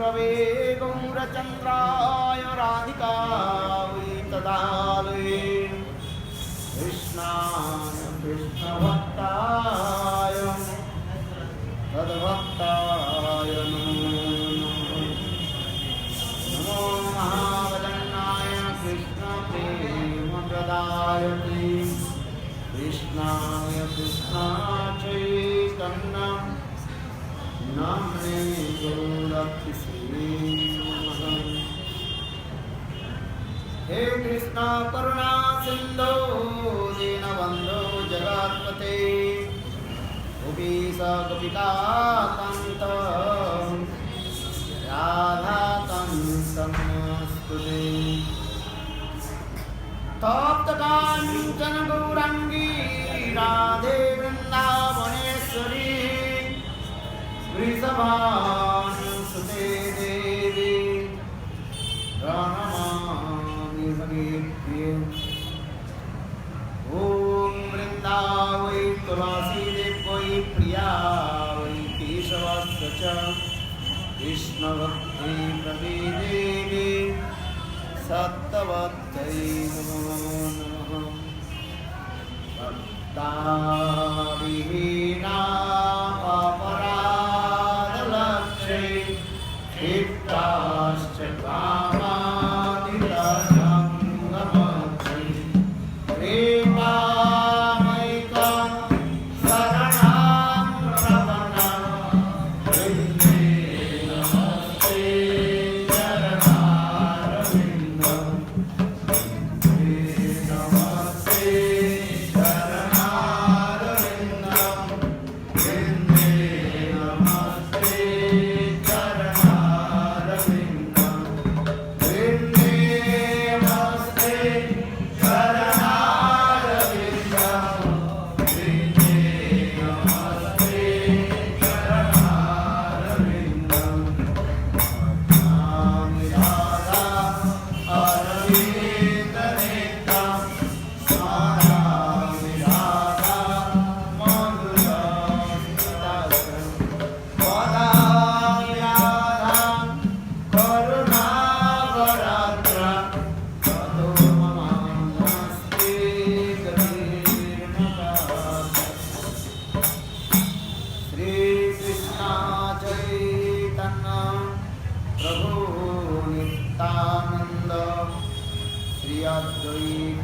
गुरवे गौरचन्द्राय राधिकायै तदालये कृष्णाय कृष्णभक्ताय तद्भक्ताय नमो महावदन्नाय कृष्णप्रेमप्रदायते कृष्णाय कृष्णचैतन्य नाम्ने गौरतिश्री हे कृष्ण करुणा सिंधो दीनबन्धो जगत्पते गोपीश गोपिकान्त राधाकान्त नमोस्तुते तप्तकाञ्चन गौराङ्गी राधे वृन्दावनेश्वरी वृषभानुसुते देवी प्रणमामि भगवत्यै ॐ वृन्दावै तुलसीदेव्यै प्रिया वै केशवस्य च कृष्णभक्ति प्रविदेवी सत्यवत्यै नमो नमः भक्ताविहीना अपराधलक्षे क्षिप्ताश्च कामादिरसङ्गमक्षे प्रेमामैकं शरणं प्रपन्नं वृन्दे नमस्ते चरणारविन्दं नमस्ते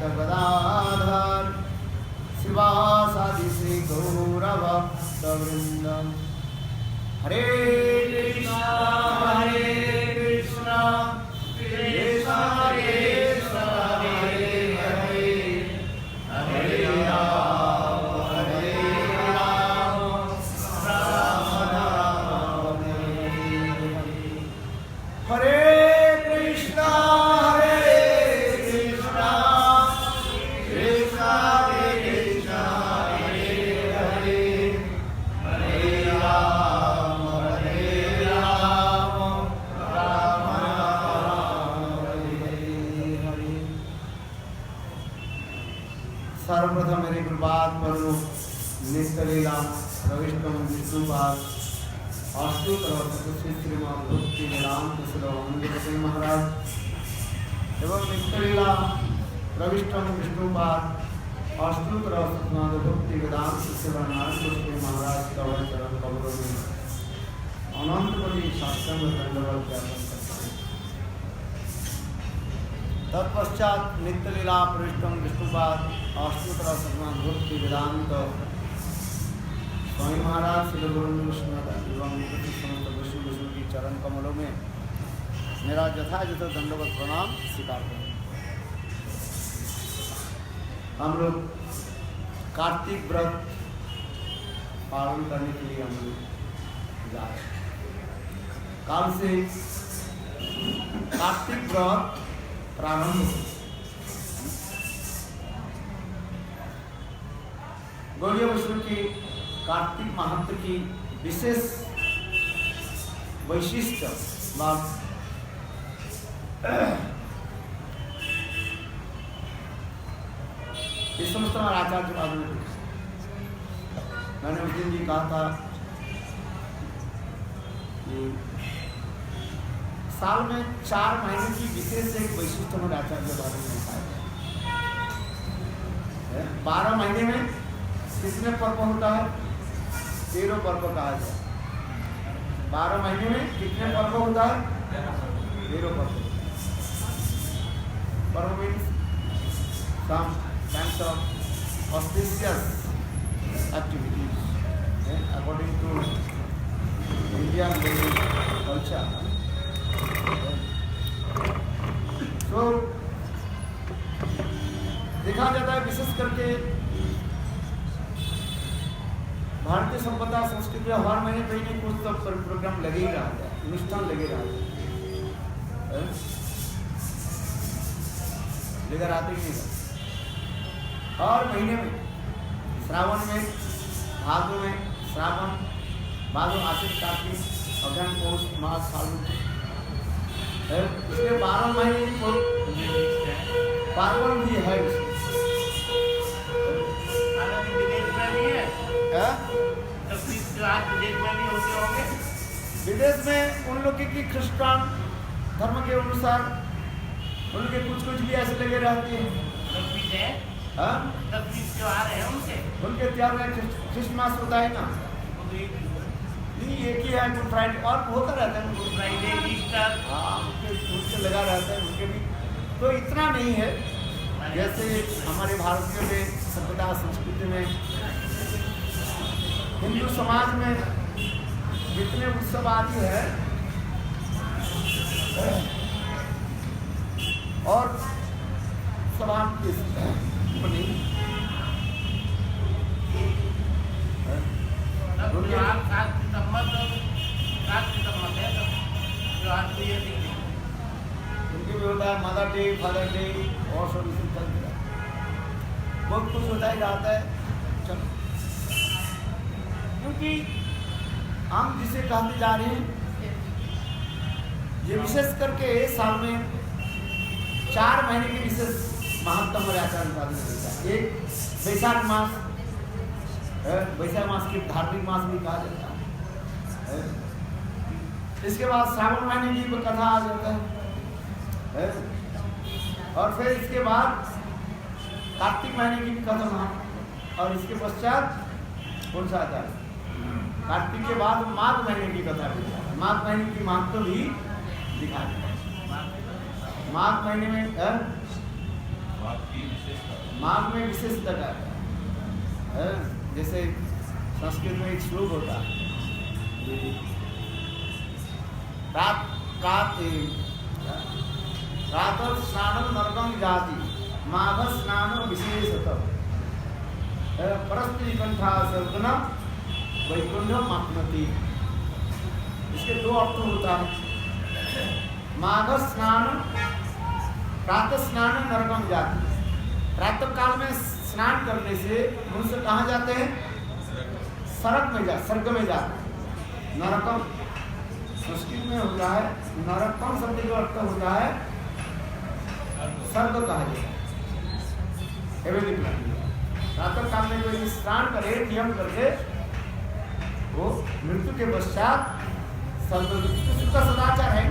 गदाधर शिवासादि श्री गौरभक्तवृंदम हरे कृष्णा कृष्ण कृष्ण कृष्ण हरे हरे हरे राम राम राम हरे कृष्णा सर्वप्रथम मेरे प्रभात पर निष्कलीला प्रविष्टम विष्णुपाद अष्टोत्तर श्रीमान भक्ति राम कृष्ण महाराज एवं निष्कलीला प्रविष्टम विष्णुपाद अष्टोत्तर भक्ति वेदांत श्री महाराज कवल चरण कमलों में अनंतपति साष्टांग दंडवत ज्ञापन करते हैं। तत्पश्चात नित्यलीला प्रविष्टम विष्णुपाद अष्टोत्तर भक्ति वेदांत स्वामी महाराज श्री गुरु विष्णुनाथ एवं समस्त विष्णु की चरण कमलों में मेरा यथायथ दंडवत प्रणाम स्वीकार करें। हम लोग कार्तिक व्रत पालन करने के लिए हम लोग जा रहे हैं। काल से कार्तिक व्रत प्रारंभ हो। गौड़ीय वैष्णव की कार्तिक महत्व की विशेष वैशिष्ट्य बात इस समस्त हमारे आचार्य बाद में मैंने उस दिन भी कहा था कि साल में 4 महीने की विशेष एक वैशिष्ट हमारे आचार्य बारे में बताया है। 12 महीने में कितने पर्व होता है? 13 पर्व कहा जाए। 12 महीने में कितने पर्व होता है? 13 पर्व। पर्व means some kinds of auspicious activities according to Indian culture. तो देखा जाता है विशेष करके भारतीय सभ्यता संस्कृति में हर महीने कहीं कुछ तो प्रोग्राम लगे ही रहा है, अनुष्ठान लगे रहा है, लेकर आते ही नहीं। हर महीने में श्रावण में, भादों में, श्रावण, भादों, आश्विन, कार्तिक, अगहन, पौष, माघ, फाल्गुन, इसके 12 महीने को पार्वण भी है। विदेश में उन लोग की क्रिश्चियन धर्म के अनुसार उनके कुछ भी ऐसे लगे रहते हैं। उनके त्योहार में क्रिसमस होता है ना, नहीं एक ही है, गुड फ्राइडे और होता रहता है, गुड फ्राइडे, ईस्टर, हाँ उनके लगा रहता है उनके भी। तो इतना नहीं है जैसे हमारे भारतीयों में सभ्यता संस्कृति में, हिंदू समाज में जितने उत्सव आदि है और सभा उनके भी होता है मदर डे, फादर डे और सब इसी चलते रहता है। बहुत कुछ होता ही रहता है। चलो, क्योंकि हम जिसे कहते जा रहे हैं ये विशेष करके साल में 4 महीने की विशेष महत्तम और आचरण का देता है। एक वैशाख मास, वैशाख मास की धार्मिक मास भी कहा जाता है। इसके बाद श्रावण महीने की कथा आ जाता है और फिर इसके बाद कार्तिक महीने की भी कथा, और इसके पश्चात कौन सा आता है? कार्तिक के बाद माघ महीने की कथा भी, माघ महीने की महत्व भी दिखा देता है। माघ महीने में माघ में विशेषता है। जैसे संस्कृत में एक श्लोक होता है, प्रातः स्नानं नरकं जाति, माघ स्नानं विशेषतः, परस्त्री कंठा सर्वना वैकुंठम आप्नोति। इसके 2 अर्थ होता है। माघ स्नान, प्रातः स्नान नरकम जाति। प्रातः काल में स्नान करने से मनुष्य कहाँ जाते हैं? स्वर्ग में जाते हैं। नरकम संस्कृत में होता है, नरकम शब्द का अर्थ होता है स्वर्ग कहा जाता है। प्रातः काल में कोई स्नान करे नियम करके वो मृत्यु के पश्चात स्वर्ग का सदाचार है।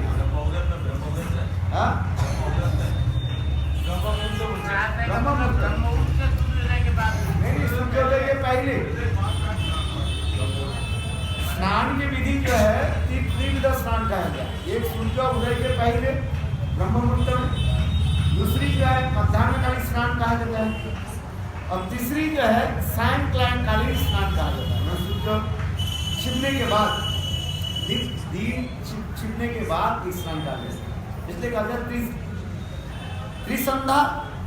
नहीं, सूर्योदय के पहले स्नान की विधि जो है त्रिविध स्नान कहा गया। एक सूर्योदय के पहले ब्रह्म मुहूर्त में, दूसरी जो है मध्याह्नकालीन स्नान कहा जाता है, और तीसरी जो है सायंकालीन स्नान कहा जाता है। सूर्य छिपने के बाद, दिन छिपने के बाद स्नान कहा जाता है। इसलिए कहा जाता है त्रिसंध्या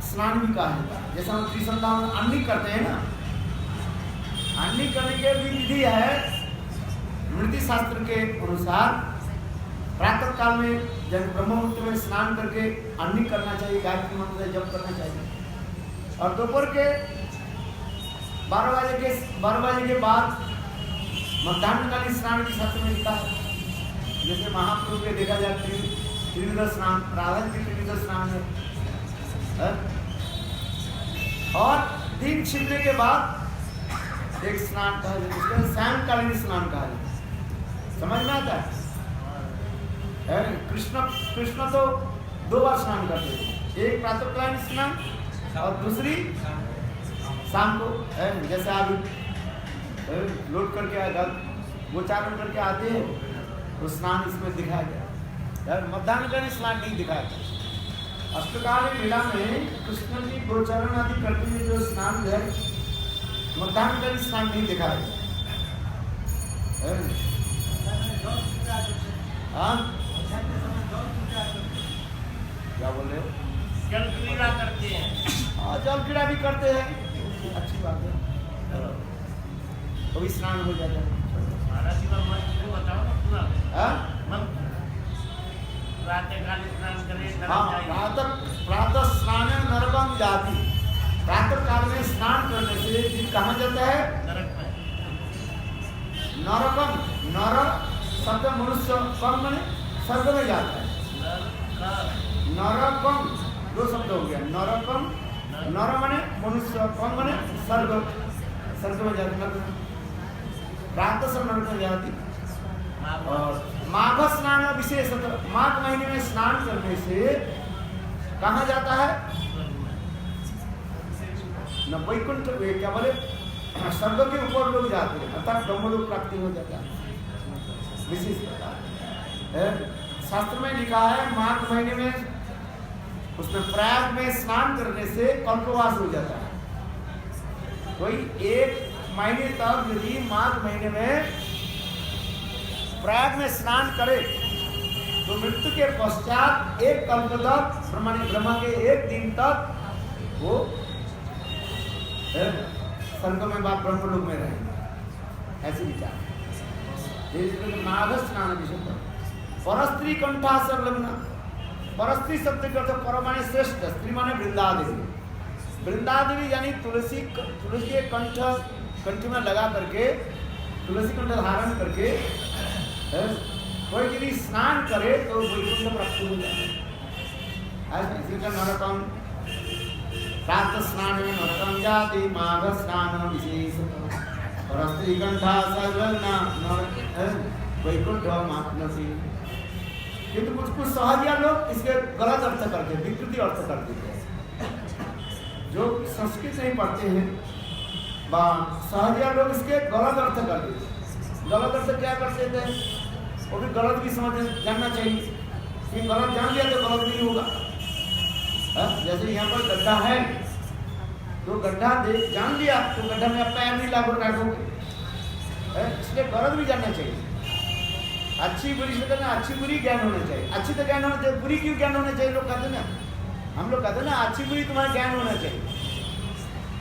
स्नान भी कहा जाता है। जैसा हम त्रिसंध्या में अन्नी करते हैं ना, अन्नी करने की भी विधि है। स्मृति शास्त्र के अनुसार प्रातः काल में जब ब्रह्म मुहूर्त में स्नान करके अन्नी करना चाहिए, गायत्री मंत्र जप करना चाहिए, और दोपहर के 12 बजे के बाद मध्याह्नकालीन स्नान की शास्त्र में लिखा है। जैसे महाप्रभु के देखा जाए त्रिविध स्नान, राधा की त्रिविध स्नान है। और दिन छिपने के बाद एक स्नान कहा जाता है, सायंकालीन स्नान कहा जाता है। समझ में आता है? है। कृष्ण तो 2 बार स्नान करते थे, एक प्रातःकालीन स्नान और दूसरी शाम को है। जैसे आप लौट करके गोचारण करके आते हैं तो स्नान इसमें दिखाया गया, मध्याह्नकालीन स्नान नहीं दिखाया गया। अष्टकालीन लीला में कृष्ण जी गोचारण आदि करते हुए जो स्नान है, मध्याह्नकालीन स्नान नहीं दिखाया गया। क्या बोल रहे हो? जल क्रीड़ा करते हैं। हाँ, जल क्रीड़ा भी करते हैं, अच्छी बात है, तो भी स्नान हो जाता है। बताओ ना पूरा प्रातःकालीन स्नान करें। हाँ, प्रातः स्नान नरकम जाति। प्रातः काल में स्नान करने से दिन कहाँ जाता है? नरक में। नरकम, नर शब्द मनुष्य, कम में स्वर्ग में जाता है। नरकम 2 शब्द हो गया। नरकम, नर मने मनुष्य, कम मने स्वर्ग में जाती। प्रातः से नरक में जाती। और माघ स्नान विशेषतः माघ महीने में स्नान करने से कहाँ जाता है? न वैकुंठ, क्या बोले, स्वर्ग के ऊपर लोग जाते हैं, अर्थात ब्रह्मलोक प्राप्ति हो जाता है। विशेष प्रकार शास्त्र में लिखा है माघ महीने में उसमें प्रयाग में स्नान करने से कल्पवास हो जाता है। कोई 1 महीने तक यदि माघ महीने में प्रयाग में स्नान करे तो मृत्यु के पश्चात 1 कल्प तक, ब्रह्मा के 1 दिन तक वो स्वर्ग में बात ब्रह्मलोक में रहेंगे, ऐसे विचार। माघ स्नान विषय परस्त्री कंठा संलग्न। परस्त्री शब्द का अर्थ पर माने श्रेष्ठ, स्त्री माने वृंदादेवी। वृंदादेवी यानी तुलसी के कंठ में लगा करके, तुलसी कंठ धारण करके कोई यदि स्नान करे तो वैकुंठ प्राप्त हो जाता है। इसी का नरकम, प्रातः स्नान में नरकम जाति, माघ स्नान विशेष परस्त्री कंठा संलग्न वैकुंठ माप्नोति। किंतु कुछ सहजिया लोग इसके गलत अर्थ करते हैं, विकृति अर्थ कर देते हैं। जो संस्कृत नहीं पढ़ते हैं, सहजिया लोग इसके गलत अर्थ कर देते हैं। गलत अर्थ क्या करते थे? वो भी गलत भी जानना चाहिए कि गलत जान लिया तो गलत नहीं होगा। जैसे यहाँ पर गड्ढा है तो गड्ढा जान लिया तो गड्ढा में आप पैर नहीं लागू रखोगे, इसलिए गलत भी जानना चाहिए। अच्छी बुरी से कहते ना, अच्छी बुरी ज्ञान होना चाहिए। अच्छी तो ज्ञान होना चाहिए, बुरी क्यों ज्ञान होना चाहिए? लोग कहते ना, हम लोग कहते ना अच्छी बुरी तुम्हारा ज्ञान होना चाहिए।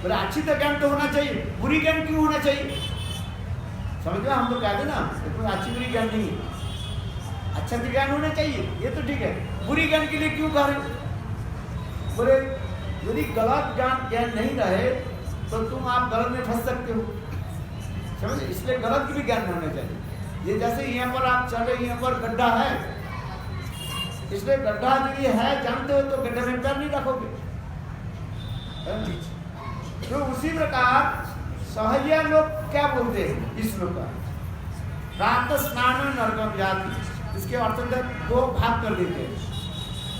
बोले अच्छी तो ज्ञान तो होना चाहिए, बुरी ज्ञान क्यों होना चाहिए? समझ में? हम लोग कहते ना तो अच्छी बुरी ज्ञान नहीं है, अच्छा तो ज्ञान होना चाहिए, ये तो ठीक है। बुरी ज्ञान के लिए क्यों कह रहे? बोले यदि गलत ज्ञान नहीं रहे तो तुम आप गलत में फंस सकते हो, समझ? इसलिए गलत की भी ज्ञान होना चाहिए। ये जैसे यहाँ पर आप चले, यहाँ पर गड्ढा है, इसलिए गड्ढा यदि है जानते हो तो गड्ढे में पैर नहीं रखोगे। तो उसी प्रकार सहजिया लोग क्या बोलते हैं इस लोग का? प्रातः स्नान नरकम जाति, इसके अर्थ 2 भाग कर देते हैं।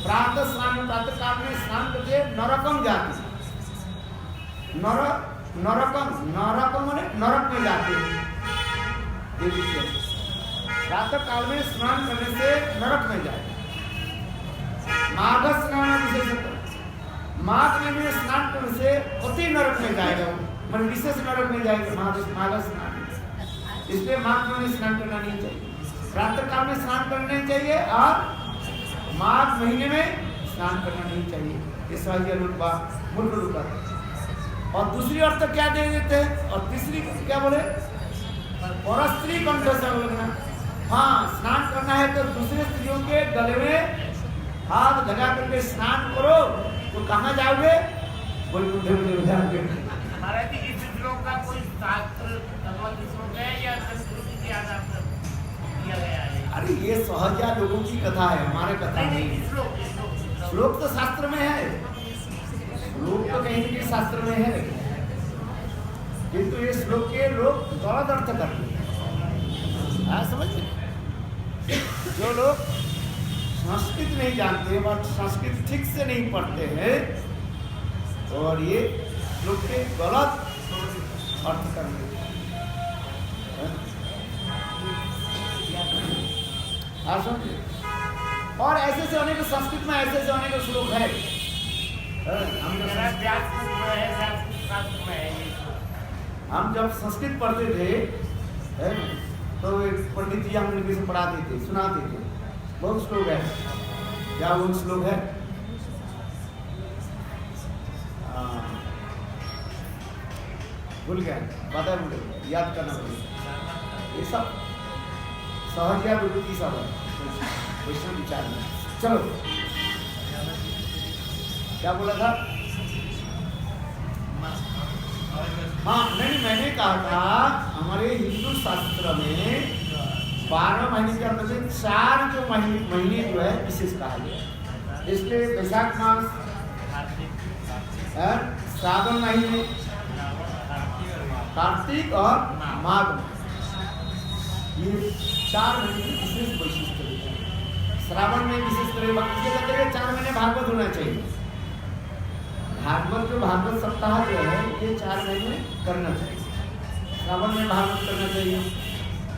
प्रातः स्नान, प्रातः काल में स्नान करके नरकम जाति, नरकम माने नरक में जाते हैं। प्रातः काल में स्नान करने से नरक में जाए। माघ स्नान विशेष, माघ में स्नान करने से अति नरक में जाएगा, मतलब विशेष नरक में जाएगा माघ स्नान। इसलिए माघ में स्नान करना नहीं चाहिए, प्रातः काल में स्नान करना नहीं चाहिए और माघ महीने में स्नान करना नहीं चाहिए। ये सहजिया मूल रूप है। और दूसरी अर्थ क्या दे देते हैं? और तीसरी क्या बोले? परस्त्री कंठ संलग्न। हाँ, स्नान करना है तो दूसरे स्त्रियों के गले में हाथ लगा करके स्नान करो तो कहाँ जाओगे? वैकुंठ में जाओगे। महाराज जी, इस श्लोक का कोई शास्त्र श्लोक है या संस्कृति के आधार पर किया गया है? अरे ये सहजिया लोगों की कथा है, हमारे कथा नहीं। श्लोक तो शास्त्र में है, श्लोक तो कहीं भी शास्त्र में है, किंतु ये श्लोक के लोग गलत अर्थ करते हैं। समझ? जो लोग संस्कृत नहीं जानते और संस्कृत ठीक से नहीं पढ़ते हैं और ये लोग के गलत अर्थ कर लेते हैं। और ऐसे से अनेक संस्कृत में ऐसे अनेक श्लोक है। हम जब संस्कृत पढ़ते थे तो एक पंडित जी हम लोग से पढ़ाते थे, सुनाते थे। बहुत श्लोक है। क्या वो श्लोक है? भूल गया, पता भूल गया, याद करना पड़ेगा। ये सब सहज या विभूति सब है वैष्णव विचार में। चलो, क्या बोला था? हाँ, नहीं, मैंने कहा था हमारे हिंदू शास्त्र में 12 महीने के अंदर से 4 जो महीने जो है विशेष कहा गया। इसलिए वैशाख मास, श्रावण महीने, कार्तिक और माघ, ये 4 महीने की विशेष वैशिष्ट है। श्रावण में विशेष करेगा, इसके अंदर 4 महीने भागवत होना चाहिए। भागवत जो भागवत सप्ताह जो है ये 4 महीने करना चाहिए। श्रावण में भागवत करना चाहिए,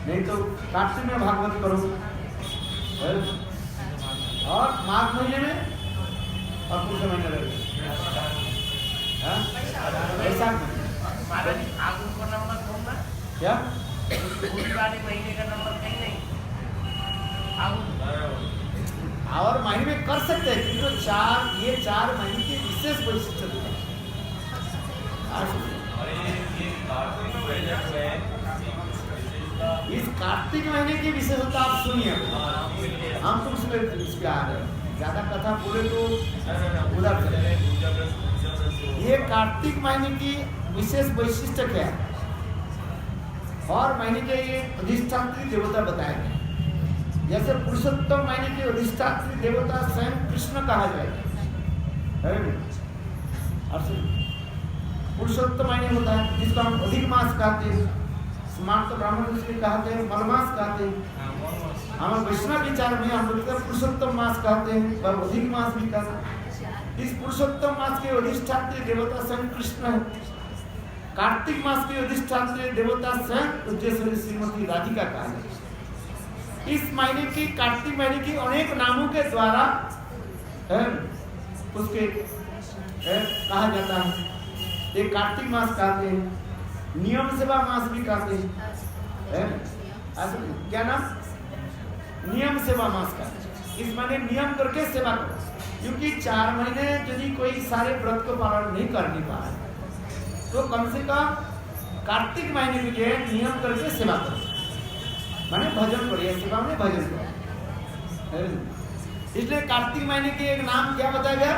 नहीं तो कार्तिक में भागवत करो, और माघ महीने में और पूरे महीने रहे वैशाख महीने। क्या महीने का नंबर कहीं नहीं और महीने में कर सकते हैं, क्योंकि ये 4 महीने की विशेष वैशिष्ट है। इस कार्तिक महीने की विशेषता आप सुनिए। हम तुम सुने इसके आ रहे, ज्यादा कथा बोले तो उधर चले। ये कार्तिक महीने की विशेष वैशिष्ट क्या है? और महीने के ये अधिष्ठात्री देवता बताए गए। जैसे पुरुषोत्तम महीने के अधिष्ठात्री देवता स्वयं कृष्ण कहा जाएगा। पुरुषोत्तम महीने होता है जिसको हम अधिक मास कहते हैं। स्मार्त ब्राह्मण इसलिए कहते हैं, मलमास कहते हैं। हमारे वैष्णव विचार में हम लोग पुरुषोत्तम मास कहते हैं और अधिक मास भी कहते हैं। इस पुरुषोत्तम मास के अधिष्ठात्री देवता स्वयं कृष्ण है। कार्तिक मास के अधिष्ठात्री देवता स्वयं उज्जैश्वरी श्रीमती राधिका कहा जाता है। इस महीने की, कार्तिक महीने की अनेक नामों के द्वारा उसके कहा जाता है। एक कार्तिक मास कहते हैं, नियम सेवा मास भी कहते हैं। क्या नाम? नियम सेवा मास का। इस महीने नियम करके सेवा करो, क्योंकि 4 महीने यदि कोई सारे व्रत को पालन नहीं कर पा रहा तो कम से कम कार्तिक महीने के लिए नियम करके सेवा करो, माने भजन करिए। सेवा में भजन करो। इसलिए कार्तिक महीने के एक नाम क्या बताया गया?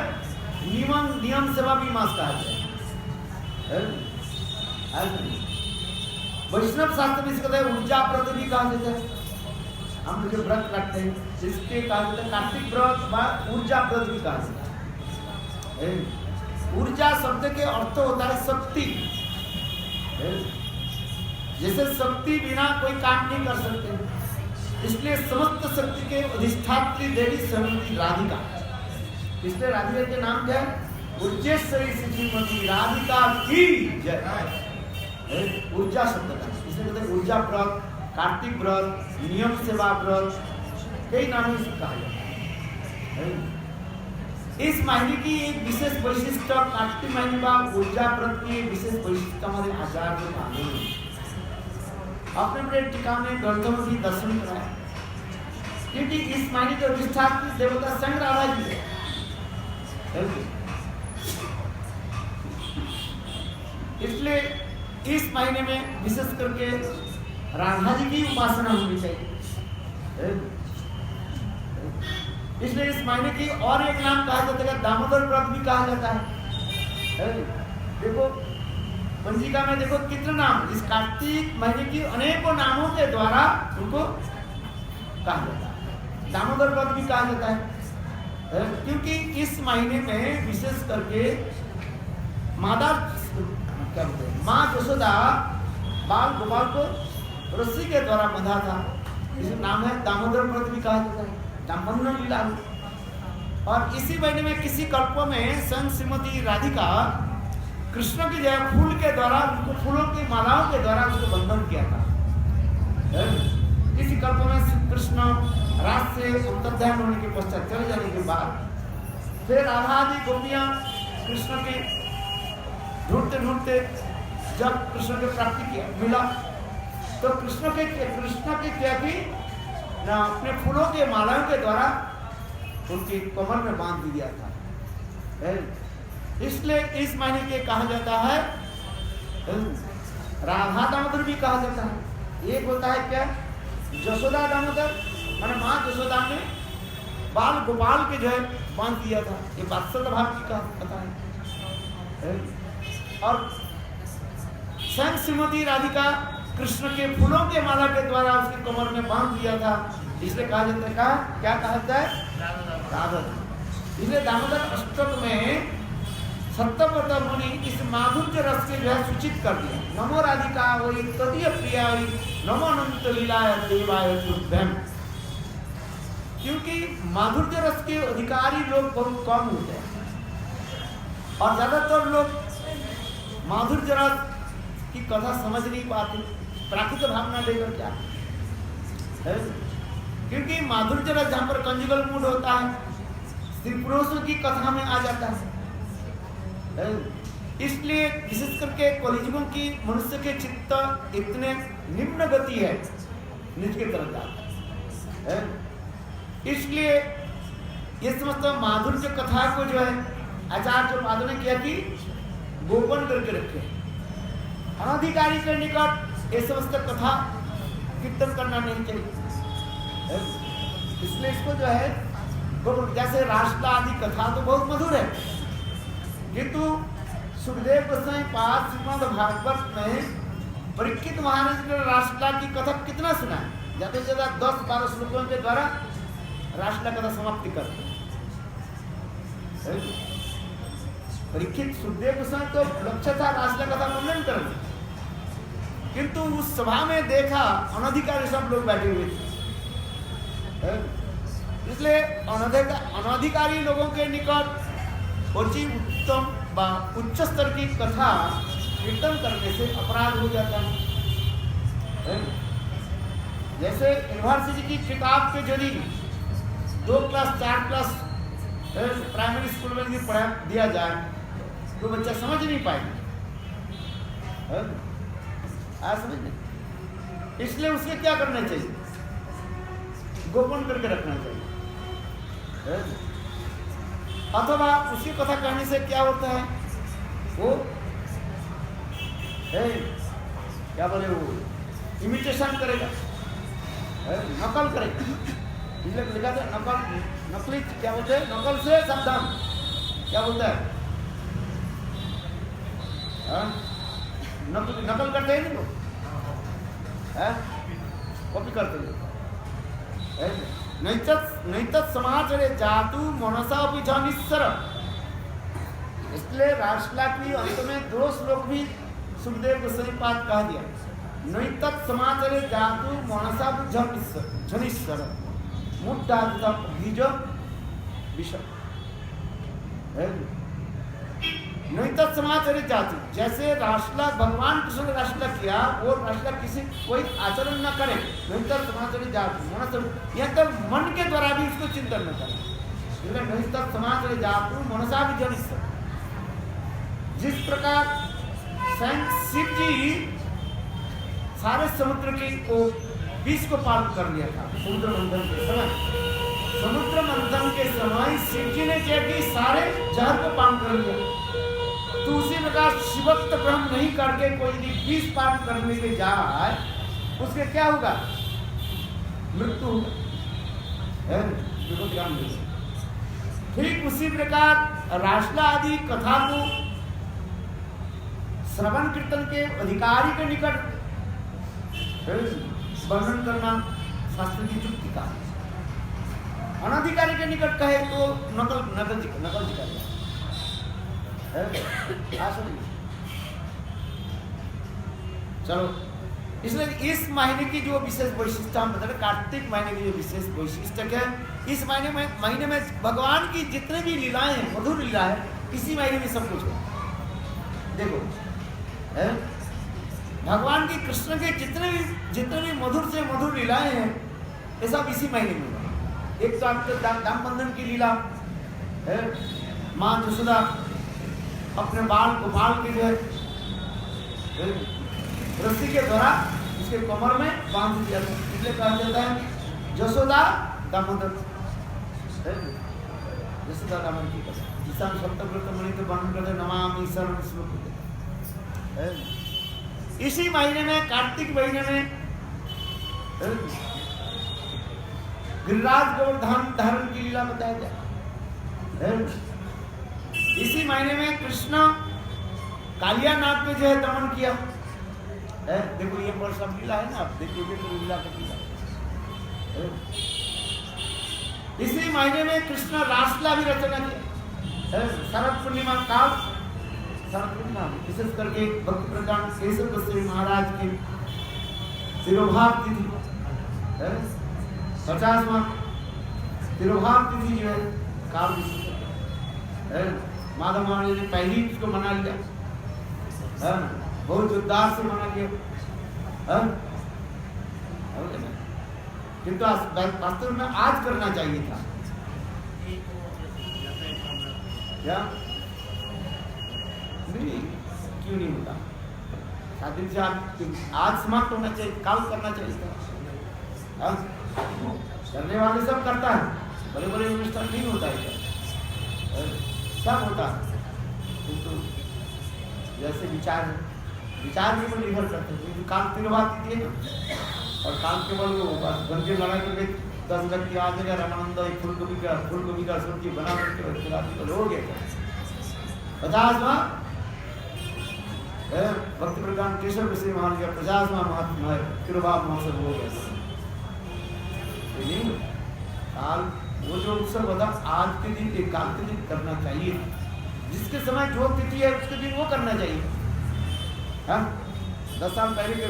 नियम सेवा भी मास कहा गया। वैष्णव शास्त्र में इसको ऊर्जा व्रत भी कहा जाता है। हम जो व्रत रखते हैं जिसके कहा जाता है कार्तिक व्रत व ऊर्जा व्रत भी कहा जाता है। ऊर्जा शब्द के अर्थ होता है शक्ति। जैसे शक्ति बिना कोई काम नहीं कर सकते, इसलिए समस्त शक्ति के अधिष्ठात्री देवी श्रीमती राधिका। इसलिए राधिका के नाम क्या है? उज्जैश्वरी श्रीमती राधिका की जय। ऊर्जा शब्द का इसलिए कहते हैं ऊर्जा व्रत, कार्तिक व्रत, नियम सेवा व्रत, कई नामों से कहा जाता है। इस महीने की एक विशेष वैशिष्ट, कार्तिक महीने का ऊर्जा व्रत की विशेष वैशिष्ट हमारे आचार्य माने अपने अपने टीका में ग्रंथों में भी दर्शन कराया, क्योंकि इस महीने के अधिष्ठात्री देवता स्वयं राधा जी है। इसलिए इस महीने में विशेष करके राधा जी की उपासना होनी चाहिए। इसलिए इस महीने की और एक नाम कहा जाता है दामोदर व्रत भी कहा जाता है। देखो पंजिका में देखो कितने नाम, इस कार्तिक महीने की अनेकों नामों के द्वारा उनको कहा जाता है। दामोदर व्रत भी कहा जाता है क्योंकि इस महीने में विशेष करके माता क्या बोलते हैं, माँ यशोदा बाल गोपाल को रस्सी के द्वारा बंधा था। इसका नाम है दामोदर व्रत भी कहा जाता है। दामोदर लीला और इसी महीने में किसी कल्प में संत श्रीमती राधिका कृष्ण की जय फूल के द्वारा, उनको फूलों की मालाओं के द्वारा उसको बंधन किया था। किसी कल्प में कृष्ण रात से अंतर्ध्यान होने के पश्चात चले जाने के बाद फिर राधा आदि गोपियां कृष्ण के ढूंढते ढूंढते जब कृष्ण की प्राप्ति किया मिला तो कृष्ण के क्या की ना अपने फूलों के मालाओं के द्वारा उनकी कमर में बांध दिया था। इसलिए इस महीने के कहा जाता है राधा दामोदर भी कहा जाता है। एक होता है क्या यशोदा दामोदर, मैंने माँ यशोदा ने बाल गोपाल के जो है बांध दिया था, ये वात्सल्य भाव की कथा है। और स्वयं श्रीमती राधिका कृष्ण के फूलों के माला के द्वारा उसकी कमर में बांध दिया था, इसलिए कहा जाता है क्या कहा जाता है राधा। इसलिए दामोदर अष्टक में सत्यव्रत मुनि इस माधुर्य रस के जो है सूचित कर दिया। नमो राधिका वही तदीय प्रिया नमो अनंत लीलाय देवाय तुभ्यम। क्योंकि माधुर्य रस के अधिकारी लोग बहुत कम होते हैं और ज्यादातर लोग माधुर्य रस की कथा समझ नहीं पाते, प्राकृतिक भावना लेकर क्या है। क्योंकि माधुर्य रस जहाँ पर कंजुगल मूड होता है, स्त्री पुरुषों की कथा में आ जाता है। इसलिए विशेष करके कलियुगों की मनुष्य के चित्त इतने निम्न गति है, निज की तरफ जाता है। इसलिए ये समस्त माधुर्य कथा को जो है आचार्य पादों ने किया कि गोपन करके रखे, अनधिकारी के निकट ये समस्त कथा कीर्तन करना नहीं चाहिए। इसलिए इसको जो है जैसे राष्ट्र आदि कथा तो बहुत मधुर है, किंतु सुखदेव गोस्वामी पाद श्रीमद् भागवत में परीक्षित महाराज ने राष्ट्र की कथा कितना सुना है, ज्यादा से ज्यादा 10-12 श्लोकों के द्वारा राष्ट्र कथा समाप्ति करते हैं। परीक्षित सुखदेव गोस्वामी तो लक्ष्य था राष्ट्र कथा मंडन करना, किंतु उस सभा में देखा अनधिकारी सब लोग बैठे हुए थे। इसलिए अनधिकारी लोगों के निकट उत्तम व उच्च स्तर की कथा कीर्तन करने से अपराध हो जाता है। जैसे यूनिवर्सिटी की किताब के जरिए 2 क्लास 4 क्लास प्राइमरी स्कूल में यदि पढ़ा दिया जाए तो बच्चा समझ नहीं पाएगा, समझ नहीं। इसलिए उसे क्या करना चाहिए, गोपन करके रखना चाहिए। अथवा उसकी कथा कहने से क्या होता है, वो क्या बोले वो इमिटेशन करेगा, नकल करेगा। इसलिए लिखा था नकली क्या बोलते हैं, नकल से सावधान। क्या बोलता है नकल करते हैं लोग, कॉपी करते हैं। नैतत् समाचारे जातु मनसा भी जानिस्सर। इसलिए राष्ट्रला की अंत में 2 श्लोक भी सुखदेव गोस्वामी पाद कह दिया। नैतत् समाचारे जातु मनसा भी जानिस्सर मुद्दा बीज विषय। नैतत् समाचारे जातु, जैसे राष्ट्रला भगवान कृष्ण ने राष्ट्रला किया वो राष्ट्रला किसी कोई आचरण न करे। नैतत् समाचारे जातु मनस, यह तो मन के द्वारा भी उसको चिंतन न करे। इसलिए नैतत् समाचारे जातु मनसा भी जानिस्सर। जिस प्रकार स्वयं शिव जी सारे समुद्र की को विष को पार कर लिया था समुद्र मंथन के समय। समुद्र मंथन के समय शिव जी ने क्या कि सारे जहर को पान कर लिया। तो उसी प्रकार शिवत्व ब्रह्म नहीं करके कोई यदि विष पान करने के जाए उसके क्या होगा, मृत्यु होगा। ठीक उसी प्रकार राष्ट्र आदि कथा को श्रवण कीर्तन के अधिकारी के निकट वर्णन करना शास्त्र की युक्ति का। अनधिकारी के निकट कहे तो नकल दिखाएगा। चलो, इसलिए इस महीने की जो विशेष वैशिष्टता हम बता रहे, कार्तिक महीने की जो विशेष वैशिष्ट है इस महीने में भगवान की जितने भी लीलाएं हैं, मधुर लीला है, इसी महीने में सब कुछ है। देखो भगवान की कृष्ण के जितने भी मधुर से मधुर लीलाएं हैं, ये सब इसी महीने में हुआ। एक तो आपके दाम बंधन की लीला है, माँ यशोदा अपने बाल के जो है रस्सी के द्वारा उसके कमर में बांध दिया था, इसलिए कहा जाता है यशोदा दामोदर, यशोदा दामोदर की कसम। जिसान सप्तव्रत मणि तो वर्णन करते नमामि शरण श्लोक। इसी महीने में, कार्तिक महीने में गिरिराज गोवर्धन धारण की लीला बताया गया। इसी महीने में कृष्ण कालिया नाग पे जो है दमन किया। देखो ये पर सब लीला है ना, आप देखिए तो लीला का लीला। इसी महीने में कृष्ण रासलीला भी रचना किया। शरद पूर्णिमा काल, शरद पूर्णिमा विशेष करके भक्त प्रधान केशव गोस्वामी महाराज की तिरुभाव तिथि, 50वां तिरुभाव तिथि जो है काल विशेष माधव महाराज ने पहली उसको मना लिया, बहुत जोरदार से मना लिया। किंतु वास्तव में आज करना चाहिए था क्या? नहीं, क्यों नहीं होता? शादी से आज समाप्त होना चाहिए, काल करना चाहिए था। करने वाले सब करता है, बड़े बड़े अनुष्ठान नहीं होता है, सब होता है, किंतु जैसे विचार के ऊपर निर्भर करते हैं। क्योंकि काल तिरुभाव तिथि है ना, और काल केवल वो गंगे लड़ाई करके 10 व्यक्ति आ जाएगा, रामानंद एक फूलगोभी का सब्जी बना करके हो गया। 50वां भक्ति प्रधान केशव गोस्वामी महाराज का 50वां महात्मा तिरुभाव महोत्सव हो गया। नहीं काल वो जो उत्सव होता आज के दिन, एक काल के दिन करना चाहिए। जिसके समय जो तिथि है उसके दिन वो करना चाहिए। हाँ 10 साल पहले के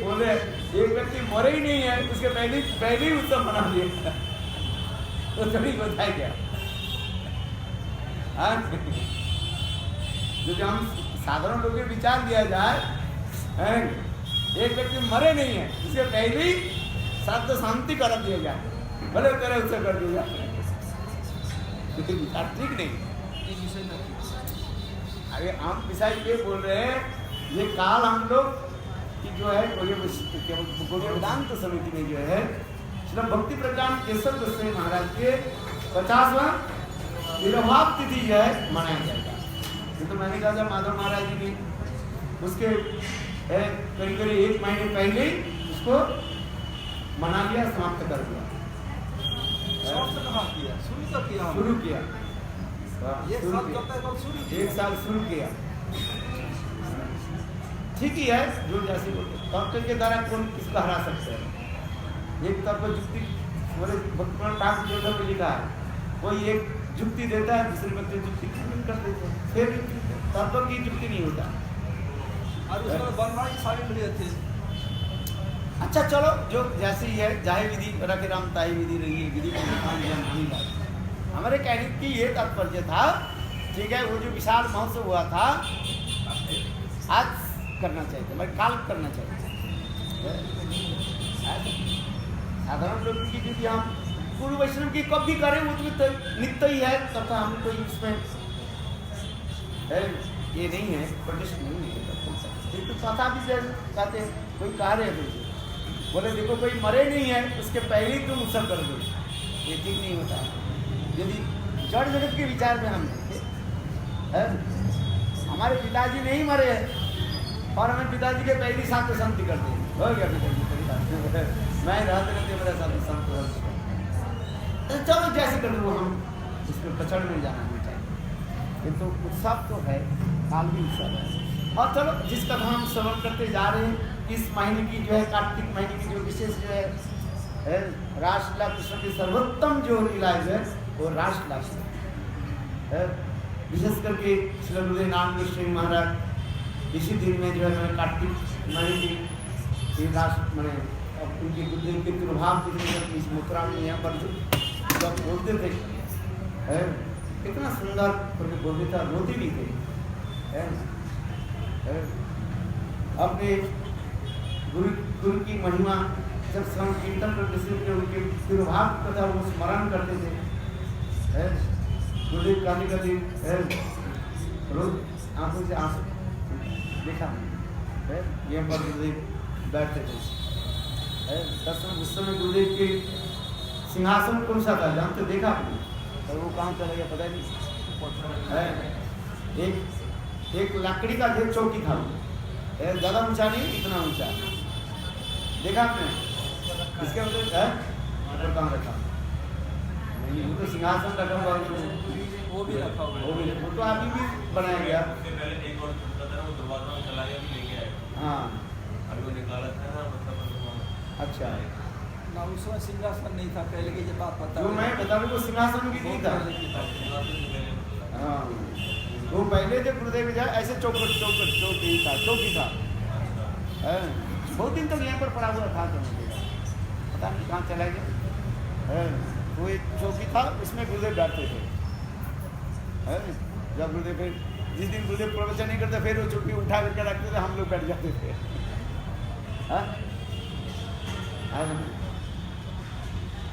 बोले एक व्यक्ति मरे ही नहीं है, उसके पहले ही उत्सव मना लिया, तो थोड़ी बताया क्या? जो हम साधारण लोगों के विचार दिया जाए, एक व्यक्ति मरे नहीं है, उसके पहले ही साथ शांति कर दिया जाए, भले तेरे उत्सव कर दिया जाए, विचार ठीक नहीं। अरे हम पिसाई ये बोल रहे हैं, ये काल हम लोग की जो है वेदांत समिति में जो है श्री भक्ति प्रधान केशव गोस्वामी महाराज के 50वां तिरुभाव तिथि जो है मनाया जाएगा। ये तो मैंने कहा था माधव महाराज जी ने उसके करीब 1 महीने पहले उसको मना लिया, समाप्त कर दिया। शुरू किया एक साल शुरू किया, ठीक ही है। जो जैसे डॉक्टर के द्वारा कौन किसको हरा सकते हैं? एक तरफ जुक्ति बोले भक्तिमान ठाकुर जो में लिखा है, कोई एक जुक्ति देता है, दूसरे व्यक्ति जुक्ति कर देते हैं, फिर तत्व की जुक्ति नहीं होता। अच्छा चलो, जो जैसे ही है, जाहे विधि रखे राम ताही विधि रही है, विधि हमारे कहने की ये तात्पर्य था, ठीक है। वो जो विशाल महोत्सव हुआ था आज करना चाहिए, मैं काल करना चाहिए। साधारण लोग की यदि हम पूर्व वैष्णव की कब भी करें वो तो नित्य ही है, तब हम कोई इसमें ये नहीं है, प्रोटेस्ट नहीं है। तो पता भी कहते हैं, कोई कह रहे हैं बोले देखो कोई मरे नहीं है, उसके पहले ही तुम उत्सव कर दो, ये ठीक नहीं होता है। यदि जड़ जगत के विचार में हम देखें, हमारे पिताजी नहीं मरे हैं और हमें पिताजी के पहली साथ शांति कर दी, हो गया पिताजी मैं रहते रहते मेरे साथ शांत, तो चलो जैसे कर दो, हम इसमें पछड़ में जाना नहीं चाहिए। ये तो उत्सव तो है, काल भी उत्सव है। और चलो जिस कथा हम श्रवण करते जा रहे हैं, इस महीने की जो है कार्तिक महीने की जो विशेष जो है रासलीला, कृष्ण की सर्वोत्तम जो लीला है वो रासलीला है। विशेष करके श्री गुरुदेव नाम गोस्वामी महाराज इसी दिन में जो है कार्तिक महीने की रास मैंने अब उनके गुरुदेव के तिरुभाव कितने इस मुद्रा में यहाँ पर जो जब बोलते थे है, कितना सुंदर करके बोलते थे, रोते भी थे है, अपने गुरु की महिमा जब श्रवण कीर्तन करते थे उनके तिरुभाव कथा वो स्मरण करते थे है, गुरुदेव कहने का दिन है, रोज आंखों से आंसू देखा है, ये पर गुरुदेव बैठते थे है, दर्शन उस समय गुरुदेव के सिंहासन कौन सा था जानते देखा आपने, और वो कहाँ चला गया पता नहीं है, एक लकड़ी का जो चौकी था ज़्यादा ऊंचा नहीं, इतना ऊंचा देखा आपने, इसके मतलब है ऊपर कहाँ रखा नहीं, वो तो सिंहासन रखा हुआ वो भी रखा हुआ, वो तो अभी भी बनाया गया। हाँ अभी वो निकाला था ना, मतलब अच्छा ना उसमें सिंहासन नहीं था पहले की जब बात पता जो मैं बता रहा हूँ सिंहासन भी नहीं था। हाँ वो पहले जब गुरुदेव जाए ऐसे चौकी था है, बहुत दिन तक यहाँ पर पड़ा हुआ था, तो पता नहीं कहाँ चला गया है, वो एक चौकी था उसमें गुरुदेव बैठते थे है, जब गुरुदेव फिर जिस दिन गुरुदेव प्रवचन नहीं करते फिर वो चौकी उठा करके रखते थे, हम लोग बैठ जाते थे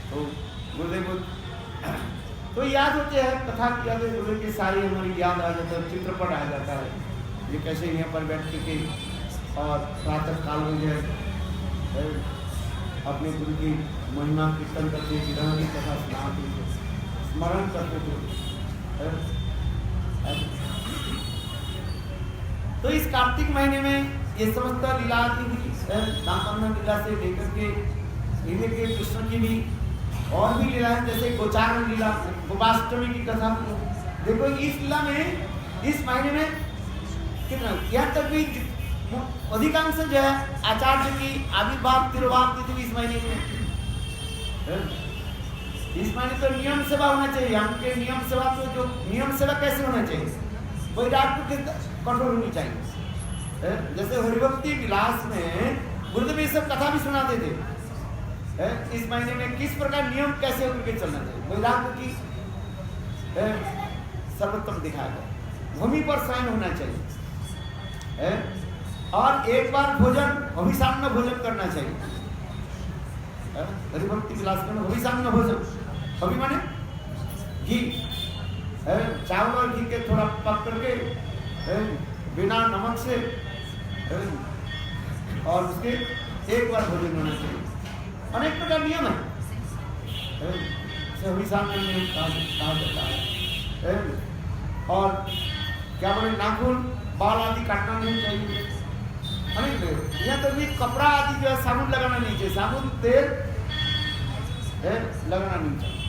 तो गुरुदेव तो याद होते हैं कथा की याद, गुरुदेव की सारी हमारी याद आ जाता है, चित्रपट आ जाता है, ये कैसे यहाँ पर बैठ के और प्रातः काल में जो है अपने गुरु की महिमा कीर्तन करते, विरह की कथा सुनाते थे, स्मरण करते थे। तो इस कार्तिक महीने में ये समस्त लीला आती हुई दामोदर लीला से लेकर के इन्हें के कृष्ण की भी और भी लीला है, जैसे गोचारण लीला, गोपाष्टमी की कथा देखो, इस लीला में इस महीने में कितना यहाँ तक भी अधिकांश जो है आचार्य की आविर्भाव तिरुभाव तिथि इस महीने में, इस महीने तो नियम सेवा होना चाहिए, हमके नियम सेवा तो जो नियम सेवा कैसे होना चाहिए, वैराग्य के कठोर होनी चाहिए। जैसे हरिभक्ति विलास में गुरुदेव ये सब कथा भी सुनाते थे, इस महीने में किस प्रकार नियम कैसे उनके चलना चाहिए, वैराग्य की सर्वोत्तम दिखाया गया, भूमि पर शयन होना चाहिए और एक बार भोजन अभिसान्न भोजन करना चाहिए, हरिभक्ति विलास में अभिसान्न भोजन, अभी माने घी चावल और घी के थोड़ा पक करके बिना नमक से और उसके एक बार भोजन होना चाहिए, अनेक प्रकार नियम है, अभिसान्न नियम कहा जाता है, और क्या बोले नाखून बाल आदि काटना नहीं चाहिए, अनेक यहाँ तक भी कपड़ा आदि जो है साबुन लगाना नहीं चाहिए, साबुन तेल लगाना नहीं चाहिए,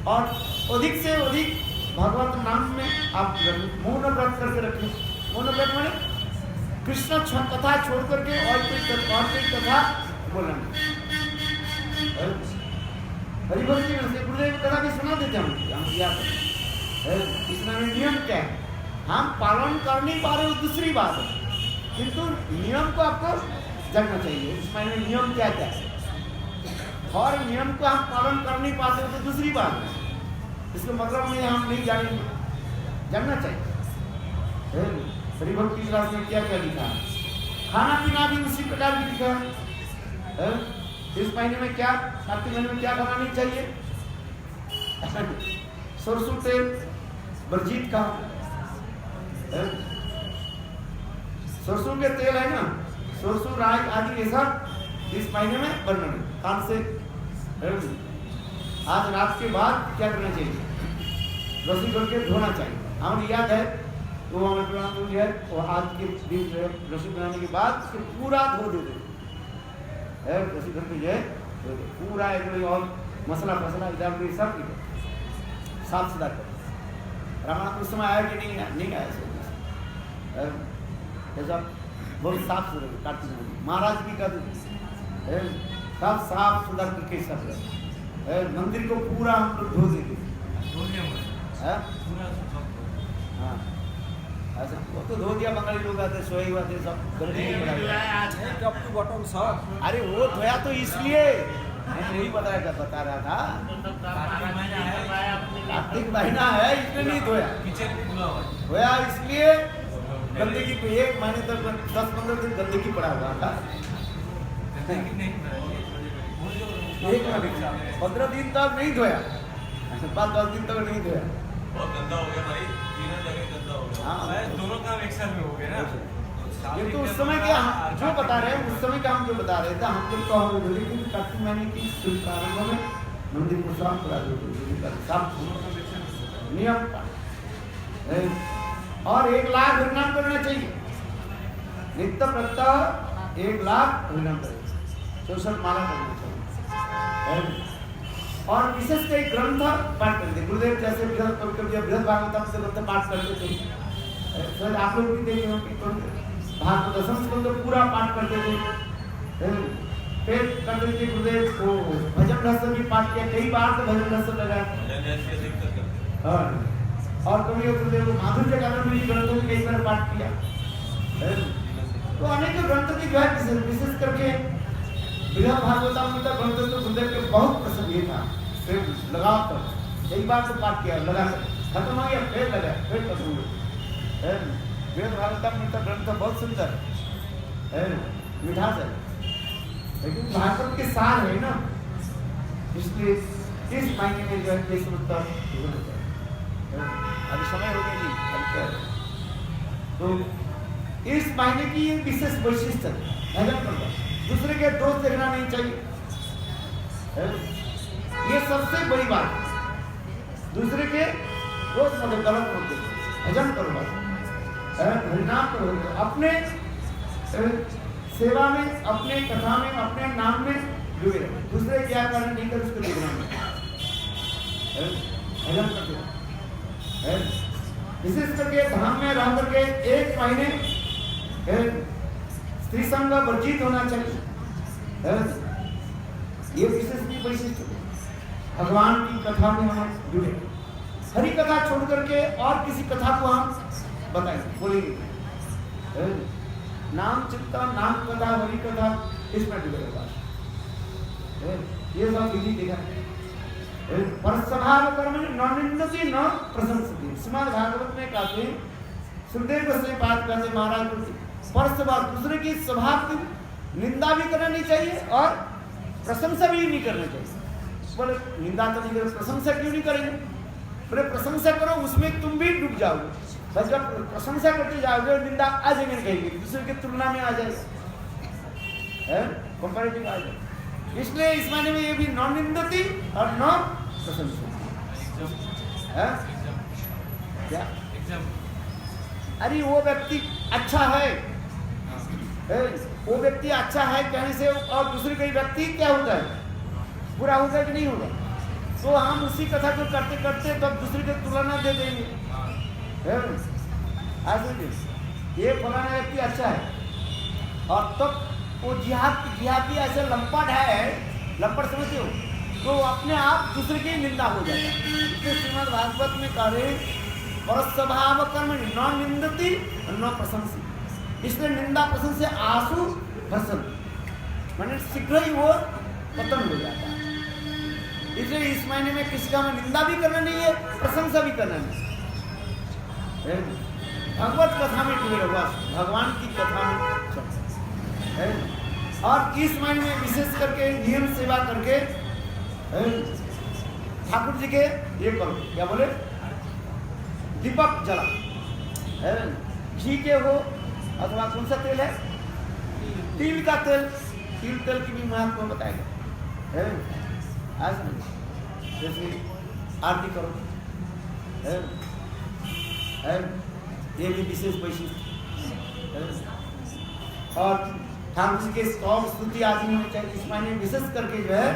और अधिक से अधिक भगवत नाम में आप मौन व्रत करके रखें, मौन व्रत माने कृष्ण कथा छोड़ करके और कोई कथा बोलना नहीं, हरिभक्ति में गुरुदेव कथा भी सुना देते हम याद है, इसमें नियम क्या है, हम पालन कर नहीं पा रहे हो दूसरी बात है, किंतु नियम को आपको जानना चाहिए, इसमें नियम क्या क्या है, और नियम को हम पालन कर नहीं पाते हो तो दूसरी बात है, इसका मतलब नहीं हम नहीं जानेंगे, जानना चाहिए। हरिभक्ति विलास में क्या क्या लिखा है, खाना पीना भी उसी प्रकार भी लिखा है, इस महीने में क्या, कार्तिक महीने में क्या खाना नहीं चाहिए, सरसों तेल वर्जित का, सरसों के तेल है ना, सरसों राई आदि ये सब इस महीने में वर्णन खान से। आज रात के बाद क्या करना चाहिए, रसोई करके धोना चाहिए, हमें याद है वो हमें प्रणाम है, और आज के दिन रसोई बनाने के बाद पूरा धो देते है, रसोई करके जो है पूरा एक और मसला फसला इधर सब साफ सुथरा कर, रामायण उस समय आया कि नहीं आया, ऐसा बहुत साफ सुथरा कार्तिक महीने महाराज भी कर सब साफ सुथरा करके सब मंदिर को पूरा हम लोग धो देंगे, हाँ ऐसा वो तो धो दिया, बंगाली लोग आते सोए हुए थे सब गलती नहीं, नहीं अभी बनाया। धुलाया आज। नहीं, टॉप टू बॉटम सब। अरे वो धोया तो इसलिए मैं वही बता रहा था तो तब कार्तिक महीना है, करवाया अपने लिए। कार्तिक महीना है इसलिए नहीं धोया, किचन खुला हुआ है। धोया इसलिए गंदगी पे 1 महीने तक 10-15 दिन गंदगी पड़ा हुआ था। नहीं, नहीं, वो जो 1 महीने 15 दिन तक नहीं धोया, 5-10 दिन तक नहीं धोया। बहुत गंदा हो गया भाई, तीनों जगह गंदा हो गया। हाँ। शायद दोनों काम एक साथ में हो गए ना। ये तो उस समय के हम जो बता रहे हैं, उस समय का हम जो बता रहे थे, हम लोग तो हम लेकिन कार्तिक महीने की शुभ प्रारंभ में मंदिर को साफ करा दो, साफ नियम का। और 1 लाख हरिनाम करना चाहिए, नित्य प्रत्यह 1 लाख हरिनाम करें, 64 माला करना चाहिए। और विशेष कई ग्रंथ पाठ करते, गुरुदेव जैसे बृहद भागवतम से ग्रंथ पाठ करते थे। सर आप लोग भी देखे हो कि भागवत दशम स्कंद पूरा पाठ करते थे। फिर करते थे गुरुदेव को भजन रस भी पाठ किया, कई बार तो भजन रस लगाया। और कभी गुरुदेव को माधुर्य कानन भी ग्रंथों में कई बार पाठ किया। तो अनेक ग्रंथ की जो है विशेष करके बृहद भागवतामृत ग्रंथ तो गुरुदेव के बहुत प्रसन्न था, फिर लगाव कर कई बार तो पाठ किया, लगा खत्म हो गया, फिर लगा, फिर पसंद। बृहद भागवतामृत ग्रंथ बहुत सुंदर है, मिठास है, लेकिन भागवत के सार है ना, इसलिए इस महीने में जो है अभी समय हो गया जी। तो इस महीने की ये विशेष वैशिष्ट है, दूसरे के दोष देखना नहीं चाहिए, ये सबसे बड़ी बात है। दूसरे के दोष मतलब गलत मत देखो, भजन करो बस, हरिनाम करो, अपने सेवा में, अपने कथा में, अपने नाम में जुड़े रहो, दूसरे क्या कारण नहीं कर उसको देखना नहीं, भजन करते रहो। विशेष करके धाम में रह करके 1 महीने स्त्री संग वर्जित होना चाहिए, ये विशेष भी वैशिष्ट भगवान की कथा में हम जुड़े, हरि कथा छोड़ करके और किसी कथा को हम बताएंगे, बोलेंगे, नाम चिंतन, नाम कथा, हरि कथा, इसमें जुड़ेगा। ये सब विधि देखा, पर स्वभाव कर्म न निंदति न प्रशंसति। श्रीमद् भागवत में कहते हैं, सुखदेव गोस्वामी बात करते महाराज को, पर स्वभाव दूसरे की स्वभाव की निंदा भी करना नहीं चाहिए और प्रशंसा भी नहीं करना चाहिए। बोले निंदा तो नहीं करो, प्रशंसा क्यों नहीं करेंगे? बोले प्रशंसा करो, उसमें तुम भी डूब जाओगे, बस जब प्रशंसा करते जाओगे निंदा आ जाएंगे, कहेंगे दूसरे की तुलना में आ जाएगा, कंपैरेटिव आ जाएगा। इसलिए इस मायने में ये भी न निंदती और न प्रशंसा। क्या अरे वो व्यक्ति अच्छा है, वो व्यक्ति अच्छा है कहने से और दूसरे कोई व्यक्ति क्या होता है, बुरा होगा कि नहीं होगा? तो हम उसी कथा को करते करते तब दूसरे की तुलना दे देंगे, ये फलाना व्यक्ति अच्छा है, और तब वो जिहादी ऐसे लंपट है, लंपट समझते हो, तो अपने आप दूसरे की निंदा हो जाता है। इसलिए श्रीमद् भागवत में कह रहे परस्वभाव कर्म न निंदती न प्रशंसी, इसलिए निंदा प्रशंसा से आंसू भसन, मैंने शीघ्र ही वो पतन हो जाता है। इसलिए इस महीने में किसी का निंदा भी करना नहीं है, प्रशंसा भी करना नहीं है, भगवत कथा में जुड़े रहो, भगवान की कथा में। और इस महीने में विशेष करके नियम सेवा करके ठाकुर जी के ये करो, क्या बोले, दीपक जला, घी के हो अथवा कौन सा तेल है, तिल का तेल, तिल तेल की भी महत्व बताएगा, आज जैसे आरती करो, ये भी विशेष वैशिष्ट। और ठाकुर जी के स्तव स्तुति आदि होनी चाहिए इस महीने विशेष करके, जो है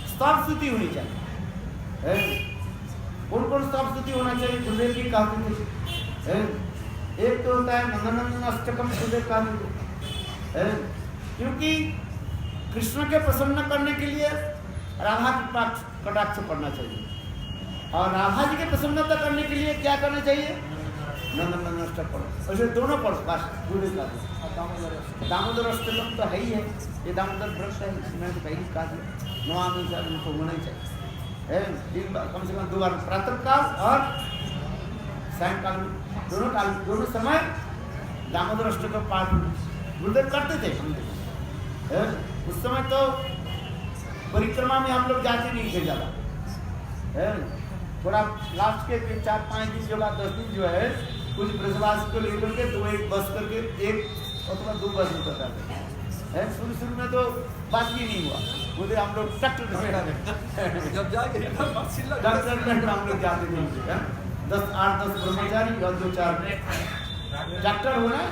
स्तव स्तुति होनी चाहिए। कौन कौन स्तव स्तुति होना चाहिए? गुरुदेव जी कहते थे, एक तो होता है नंदनंदन अष्टकम, गुरुदेव कहते थे, क्योंकि कृष्ण के प्रसन्न करने के लिए राधा की कटाक्ष पढ़ना चाहिए, और राधा जी की प्रसन्नता करने के लिए क्या करना चाहिए? नंदन अष्टक पढ़ो, ऐसे दोनों पढ़ो बस पूरे का। दामोदर अष्टकम तो है ही है, ये दामोदर व्रत है, इसमें तो पहली काज है, नवामी से उनको होना ही चाहिए। तीन बार कम से कम 2 बार, प्रातः काल और सायंकाल में, दोनों काल, दोनों समय दामोदर अष्टकम पाठ गुरुदेव करते थे। हम देखो उस समय तो परिक्रमा में हम लोग जाते नहीं थे ज़्यादा, थोड़ा लास्ट के 4-5 दिन जो 10 दिन जो है कुछ ब्रजवासी को लेकर के 2-1 बस करके 1 अथवा 2 बस उतर जाते हैं। शुरू में तो बात ही नहीं हुआ, बोले हम लोग ट्रैक्टर में जब जाके हम लोग जाते थे, 8-10 ब्रह्मचारी और 2-4 ट्रैक्टर हो रहा है,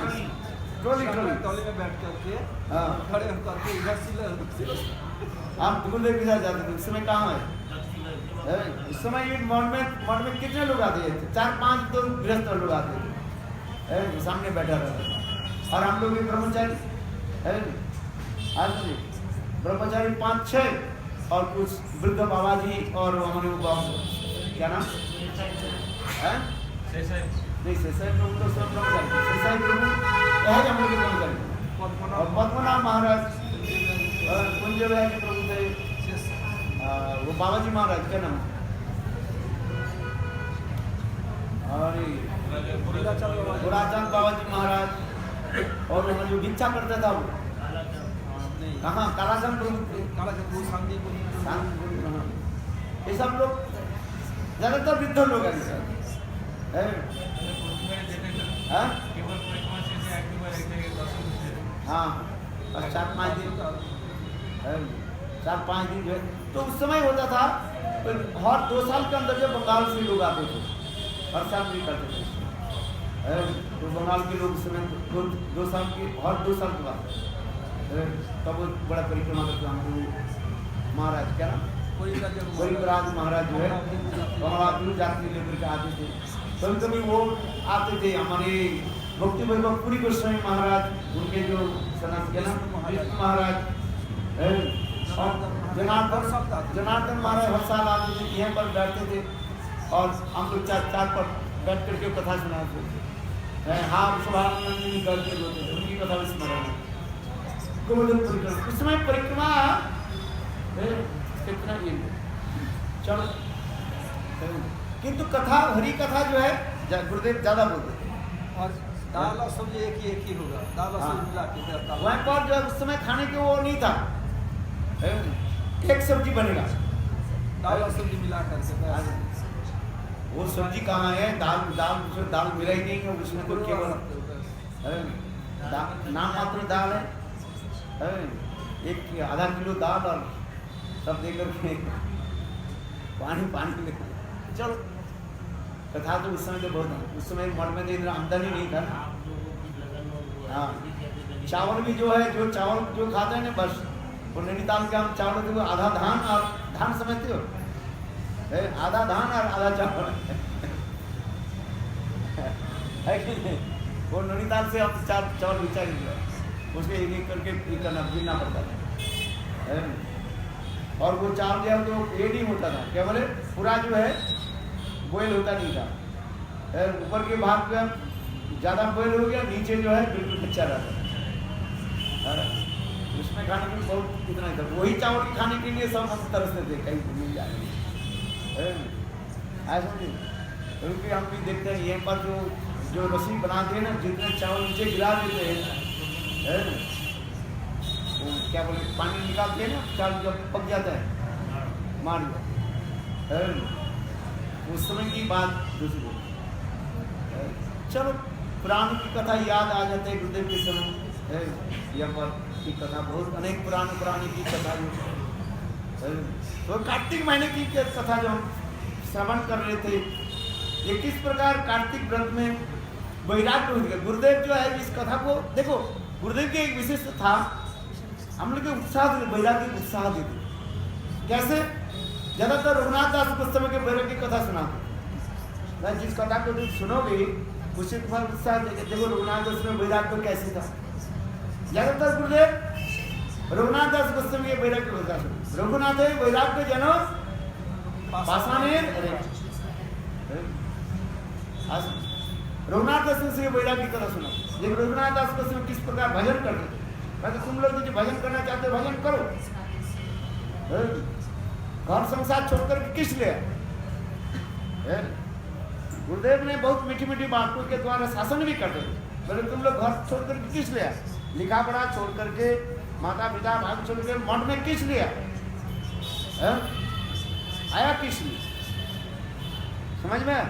ट्रॉली में बैठ करके खड़े होकर के इधर सिला आप गुरुदेव के साथ जाते थे। उस समय कहाँ है? इस समय ये मठ में कितने लोग आते थे? 4-5 तो गृहस्थ लोग आते थे, सामने बैठा रहता था। और हम लोग भी ब्रह्मचारी है, आज ब्रह्मचारी 5-6 और कुछ वृद्ध बाबा जी और हमारे क्या नाम है? नहीं शेषाई प्रभु तो सब ब्रह्मचारी, शेषाई प्रभु है हम लोग ब्रह्मचारी। और पद्मनाभ महाराज कुंज प्रभु थे, वो बाबा जी महाराज क्या नाम? अरे गुराचंद बाबा जी महाराज। और वो जो भिक्षा करता था वो कहाँ? कालाचंद प्रभु, ये सब लोग ज्यादातर वृद्ध लोग हैं। हाँ 4-5 दिन 4-5 दिन जो है तो उस समय होता था। तो हर 2 साल के अंदर जो बंगाल से लोग आते थे, हर साल भी करते थे। तो बंगाल के लोग उस समय 2 साल के, हर 2 साल के बाद तब वो बड़ा परिक्रमा करते हम महाराज क्या नाम? गरीबराज महाराज जो है बंगाल जाति लेकर के आते थे। कभी कभी वो आते थे हमारे भक्ति वैभव पूरी गोस्वामी महाराज, उनके जो सनातन महाराज, जनार्दन महाराज हर साल आते थे, यहाँ पर बैठते थे और हम लोग 4 पर बैठ करके कथा सुनाते थे। हाँ शुभानंदिनी करके होते थे, उनकी कथा स्मरण गोवर्धन परिक्रमा। उस समय परिक्रमा कितना ये चलो, किंतु कथा हरी कथा जो है गुरुदेव ज्यादा बोलते थे। और दाल और सब्जी एक ही होगा, दाल और सब्जी मिला के देता है। वहाँ पर जो उस समय खाने के वो नहीं था, एक सब्जी बनेगा, दाल और सब्जी मिला करके। वो सब्जी कहाँ है? दाल मिला ही नहीं है उसमें, तो केवल नाम मात्र दाल है। 1 आधा किलो दाल और सब देकर के पानी चलो। कथा तो उस समय तो बहुत, उस समय मठ में तो इतना आमदनी नहीं था। हाँ चावल भी जो है, जो चावल जो खाते हैं ना बस वो नैनीताल के हम चावल के आधा धान और धान समझते हो, आधा धान और आधा चावल है कि नहीं? वो नैनीताल से हम चावल बेचा नहीं, उसके एक करके करना गिरना पड़ता था। और वो चावल जो है तो ये नहीं होता था, क्या बोले पूरा जो है बॉयल होता नहीं था, ऊपर के भाग पे ज़्यादा बॉयल हो गया, नीचे जो है बिल्कुल कच्चा रहता था। उसमें खाने में बहुत इतना ही था, वही चावल के खाने के लिए सब हम तरसते थे कहीं तो मिल जाएंगे ऐसा नहीं। क्योंकि हम भी देखते हैं यहाँ पर जो रस्सी बनाते हैं ना, जितने चावल नीचे गिरा देते हैं, वो क्या बोले पानी निकालते हैं ना, चावल जब पक जाता है मान लो, उस समय की बात दूसरी। चलो पुराण की कथा याद आ जाते हैं गुरुदेव के समय, यहाँ पर की कथा बहुत अनेक पुरानी की कथा तो कार्तिक महीने की कथा जो हम श्रवण कर रहे थे, ये किस प्रकार कार्तिक व्रत में वैराग्य हो गया। गुरुदेव जो है इस कथा को देखो, गुरुदेव की एक विशेष था, हम लोग के उत्साह देते, वैराग्य उत्साह देते। कैसे? ज्यादातर रघुनाथ दास गोस्वामी के वैराग्य की कथा सुनाते, जिस कथा को तुम सुनोगे उससे तुम्हारा उत्साह देंगे। देखो रघुनाथ दास में वैराग्य कैसे था, ज्यादातर गुरुदेव रघुनाथ दास गोस्वामी के वैराग्य कथा सुनो। रघुनाथ वैराग्य जनो पाषाणेन रघुनाथ दास ने वैराग्य की तरह सुना। लेकिन रघुनाथ दास को किस प्रकार भजन करते थे, कहते तुम लोग जो भजन करना चाहते हो भजन करो, घर संसार छोड़कर किस लिए? गुरुदेव ने बहुत मीठी मीठी बातों के द्वारा शासन भी करते थे। बोले तुम लोग घर छोड़कर किस लिए? लिखा पढ़ा छोड़ करके, माता पिता भाग छोड़ कर मठ में किस लिए आया? किस लिए? समझ में?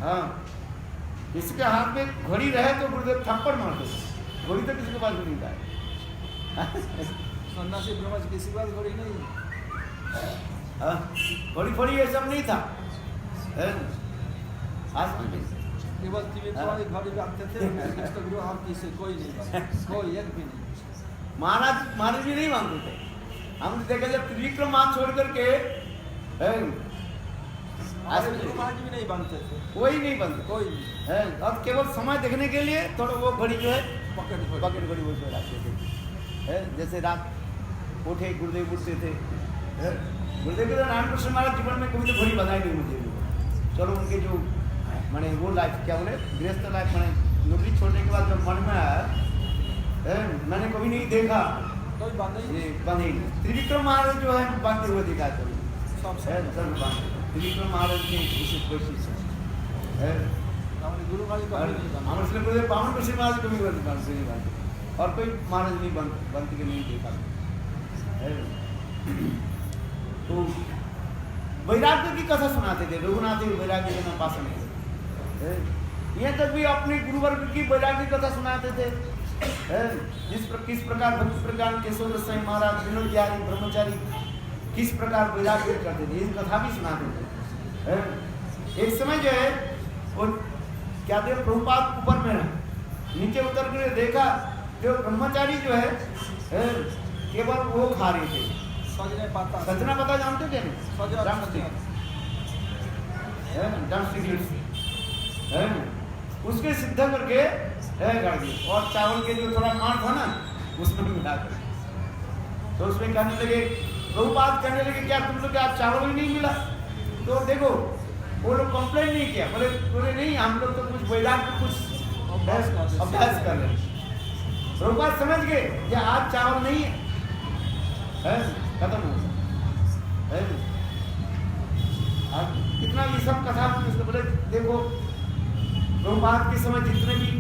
हाँ, किसके हाथ में घड़ी रहे तो गुरुदेव थप्पड़ मारते थे। घड़ी तो किसी के पास नहीं था। सन्यासी ब्रह्मच किसी बात घड़ी नहीं, घड़ी फड़ी ये सब नहीं था। आज केवल तुम्हारी घड़ी बांधते थे, गुरु और किसी कोई नहीं बांधते, कोई एक भी नहीं। महाराज जी नहीं मानते थे। हमने देखा जब त्रिविक्रम माँ छोड़ करके आज भी नहीं बांधते थे, कोई नहीं बनते, कोई नहीं। अब केवल समय देखने के लिए थोड़ा वो घड़ी जो है पकड़ पकड़ घड़ी वो रखते थे। जैसे रात उठे गुरुदेव उठते थे, गुरुदेव के रामकृष्ण महाराज जीवन में कभी तो घड़ी बनाई नहीं मुझे। चलो उनके जो मैंने वो लाइफ क्या बोले गृहस्थ लाइफ मैंने नौकरी छोड़ने के बाद जब मन में आया मैंने कभी नहीं देखा कोई बांधे ये बंधे। त्रिविक्रम महाराज जो है बांधते हुए दिखा सब त्रिविक्रम महाराज की विशेष वैशिष्ट है। गुरु हमारे गुरुदेव पावन कृष्ण महाराज को भी बांधते नहीं बांधते और कोई महाराज नहीं बनते के नहीं देखा। तो वैराग्य की कथा सुनाते थे। रघुनाथ वैराग्य के नाम पासन यहाँ तक भी अपने गुरुवर्ग की वैराग्य कथा सुनाते थे। किस प्रकार भक्ति प्रज्ञान केशव गोसाई महाराज विनोद बिहारी ब्रह्मचारी किस प्रकार वैराग्य करते थे, ये कथा भी सुनाते थे। एक समय जो है वो क्या थे प्रभुपाद ऊपर में नीचे उतर कर देखा जो ब्रह्मचारी जो है केवल वो खा रहे थे सजना पता जानते थे उसके सिद्ध करके और चावल के जो थोड़ा मांड था ना उसमें मिला कर तो उसमें कहने लगे प्रभुपाद कहने लगे क्या तुम लोग आज चावल ही नहीं मिला? तो देखो वो लोग कंप्लेन नहीं किया, बोले नहीं हम लोग तो कुछ वैराग्य कुछ अभ्यास कर रहे हैं। प्रभुपाद समझ गए कि आज चावल नहीं है, खत्म हो गया। कितना ये सब कथा बोले देखो प्रभुपाद के समय जितने भी